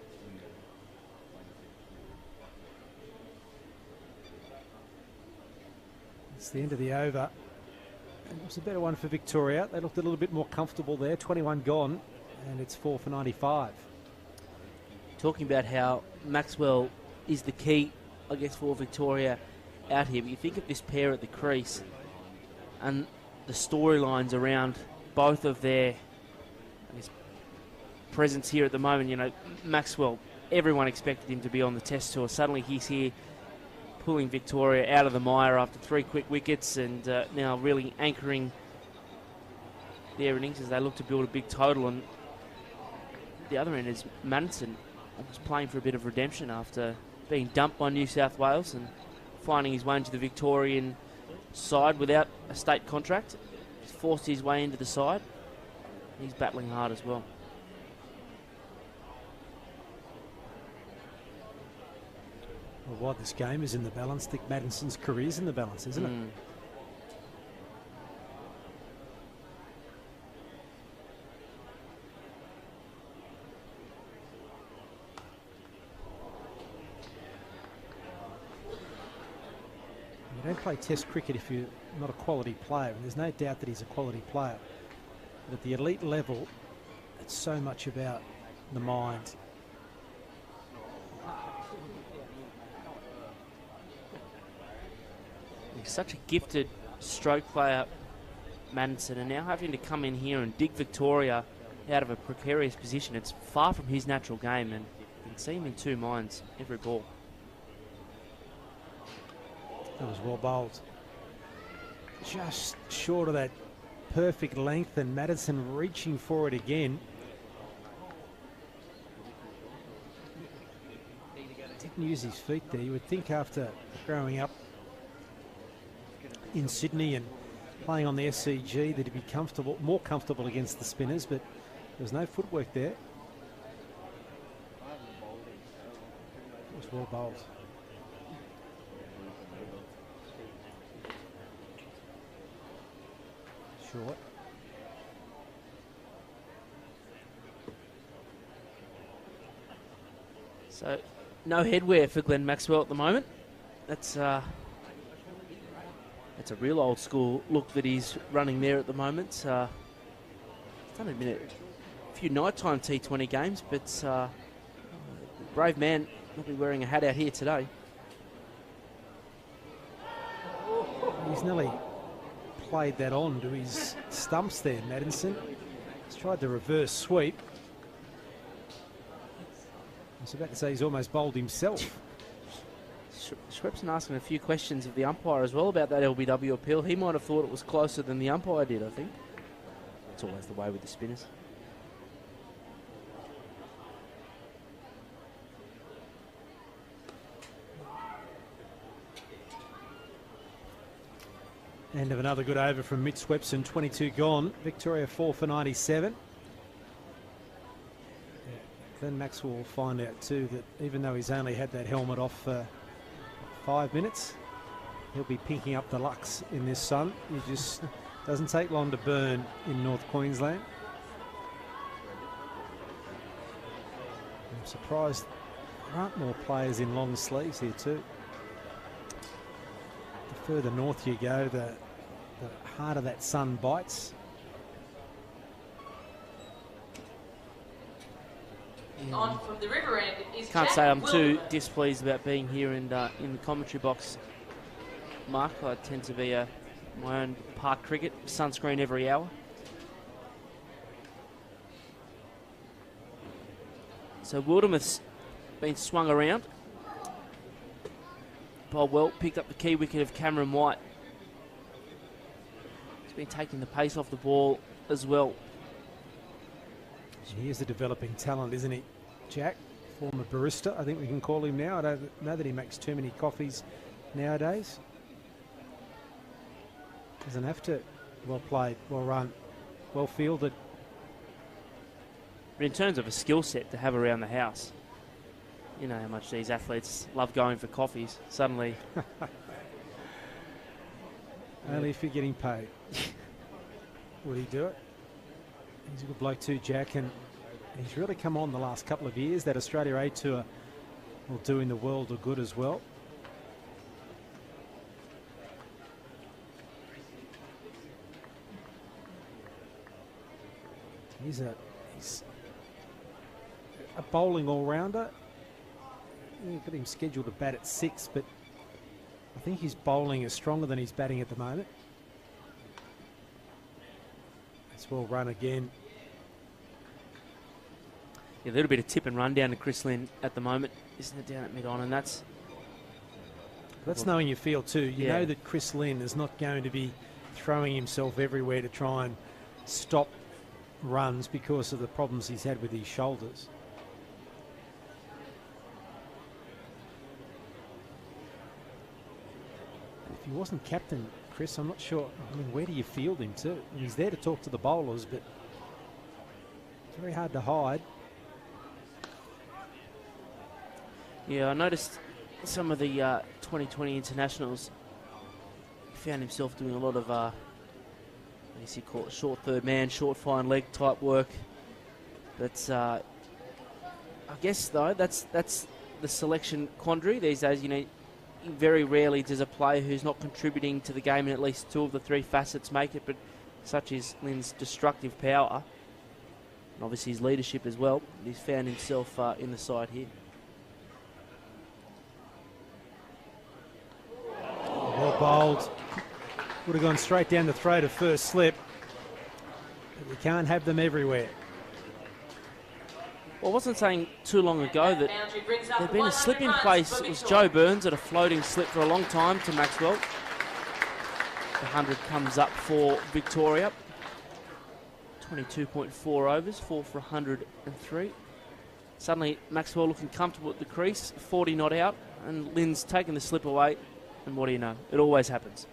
Speaker 1: It's the end of the over. And it was a better one for Victoria. They looked a little bit more comfortable there. 21 gone, and it's 4 for 95.
Speaker 3: Talking about how Maxwell is the key, I guess, for Victoria out here. But you think of this pair at the crease and the storylines around both of their, I guess, presence here at the moment. You know, Maxwell, everyone expected him to be on the Test tour. Suddenly he's here pulling Victoria out of the mire after 3 quick wickets, and now really anchoring their innings as they look to build a big total. And the other end is Madison, was playing for a bit of redemption after being dumped by New South Wales and finding his way into the Victorian side without a state contract. He's forced his way into the side. He's battling hard as well.
Speaker 1: Well, while this game is in the balance, Dick Madison's career's in the balance, isn't it? You don't play Test cricket if you're not a quality player, and there's no doubt that he's a quality player. But at the elite level, it's so much about the mind.
Speaker 3: He's such a gifted stroke player, Madison, and now having to come in here and dig Victoria out of a precarious position, it's far from his natural game, and you can see him in two minds every ball.
Speaker 1: That was well bowled. Just short of that perfect length, and Madison reaching for it again. Didn't use his feet there. You would think after growing up in Sydney and playing on the SCG that he'd be comfortable, more comfortable against the spinners, but there was no footwork there. It was well bowled. Short.
Speaker 3: So no headwear for Glenn Maxwell at the moment. That's a real old school look that he's running there at the moment. He's done a few nighttime T20 games, but brave man will be wearing a hat out here today.
Speaker 1: He's nearly played that on to his stumps there, Madison. He's tried the reverse sweep. I was about to say he's almost bowled himself.
Speaker 3: Swepson asking a few questions of the umpire as well about that LBW appeal. He might have thought it was closer than the umpire did, I think. It's always the way with the spinners.
Speaker 1: End of another good over from Mitch Swepson, 22 gone. Victoria 4 for 97. Glenn Maxwell will find out too that even though he's only had that helmet off for 5 minutes, he'll be pinking up the lux in this sun. He just doesn't take long to burn in North Queensland. I'm surprised there aren't more players in long sleeves here too. The further north you go, the harder that sun bites.
Speaker 4: On from the river end is
Speaker 3: Can't
Speaker 4: Jack
Speaker 3: say I'm too
Speaker 4: Wilmer.
Speaker 3: displeased about being here in the commentary box, Mark. I tend to be my own park cricket, sunscreen every hour. So Wildermuth's been swung around. Bowled well, picked up the key wicket of Cameron White. He's been taking the pace off the ball as well.
Speaker 1: He is a developing talent, isn't he, Jack? Former barista, I think we can call him now. I don't know that he makes too many coffees nowadays. Doesn't have to. Well played, well run, well fielded.
Speaker 3: But in terms of a skill set to have around the house, you know how much these athletes love going for coffees. Suddenly.
Speaker 1: Only if you're getting paid. Would he do it? He's a good bloke too, Jack, and he's really come on the last couple of years. That Australia A Tour will do in the world of good as well. He's a bowling all-rounder. You've got him scheduled to bat at 6, but I think his bowling is stronger than his batting at the moment. It's well run again.
Speaker 3: Yeah, a little bit of tip and run down to Chris Lynn at the moment, isn't it, down at mid-on? And that's
Speaker 1: knowing your field too. You know that Chris Lynn is not going to be throwing himself everywhere to try and stop runs because of the problems he's had with his shoulders. If he wasn't captain, Chris, I'm not sure. I mean, where do you field him to? He's there to talk to the bowlers, but it's very hard to hide.
Speaker 3: Yeah, I noticed some of the 2020 internationals. He found himself doing a lot of, what does he call it, short third man, short fine leg type work. But I guess, though, that's the selection quandary these days. You know, very rarely does a player who's not contributing to the game in at least 2 of the 3 facets make it, but such is Lynn's destructive power, and obviously his leadership as well. He's found himself in the side here.
Speaker 1: Well bowled. Would have gone straight down the throat of first slip. But you can't have them everywhere.
Speaker 3: Well, I wasn't saying too long ago that there'd been a slip in place. It was Joe Burns at a floating slip for a long time to Maxwell. The 100 comes up for Victoria. 22.4 overs, 4 for 103. Suddenly, Maxwell looking comfortable at the crease, 40 not out, and Lynn's taken the slip away. And what do you know? It always happens.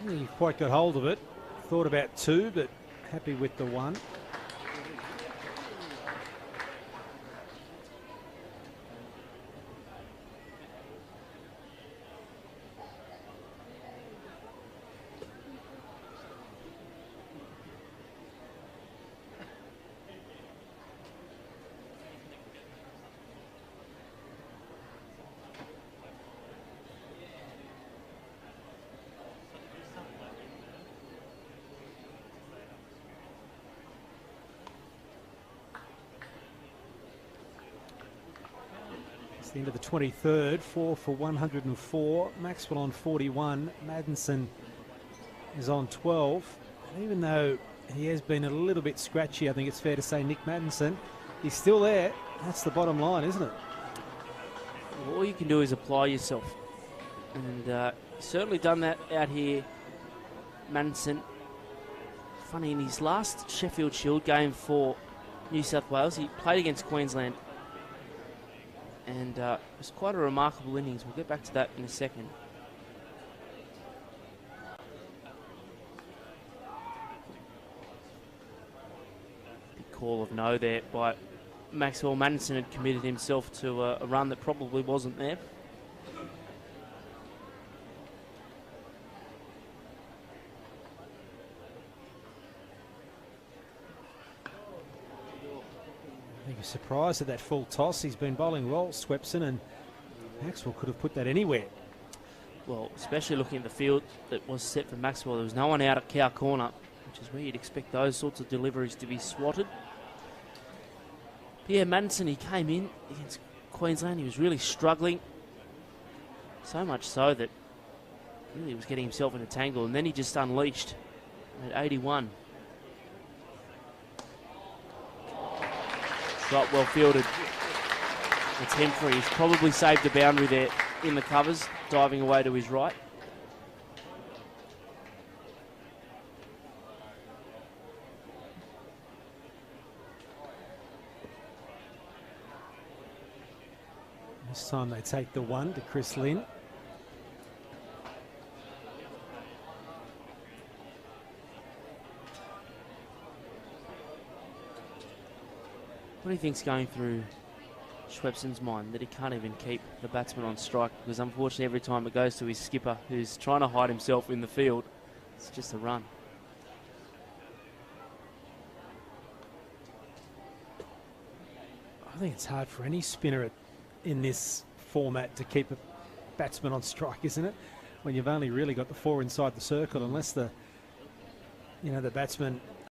Speaker 1: He quite got hold of it. Thought about 2, but happy with the 1. The end of the 23rd, 4 for 104. Maxwell on 41. Maddinson is on 12. And even though he has been a little bit scratchy, I think it's fair to say, Nick Maddinson, he's still there. That's the bottom line, isn't it?
Speaker 3: All you can do is apply yourself. And certainly done that out here, Maddinson. Funny, in his last Sheffield Shield game for New South Wales, he played against Queensland. And it was quite a remarkable innings. We'll get back to that in a second. Big call of no there by Maxwell. Maddinson had committed himself to a run that probably wasn't there.
Speaker 1: I think he's surprised at that full toss. He's been bowling well, Swepson, and Maxwell could have put that anywhere.
Speaker 3: Well, especially looking at the field that was set for Maxwell. There was no one out at cow corner, which is where you'd expect those sorts of deliveries to be swatted. But yeah, Maddinson, he came in against Queensland. He was really struggling. So much so that really was getting himself in a tangle, and then he just unleashed at 81. Shot well fielded. It's Hemfrey. He's probably saved a boundary there in the covers, diving away to his right.
Speaker 1: This time they take the one to Chris Lynn.
Speaker 3: What do you think's going through Schwepson's mind that he can't even keep the batsman on strike? Because unfortunately every time it goes to his skipper, who's trying to hide himself in the field, it's just a run.
Speaker 1: I think it's hard for any spinner in this format to keep a batsman on strike, isn't it? When you've only really got the 4 inside the circle, unless the batsman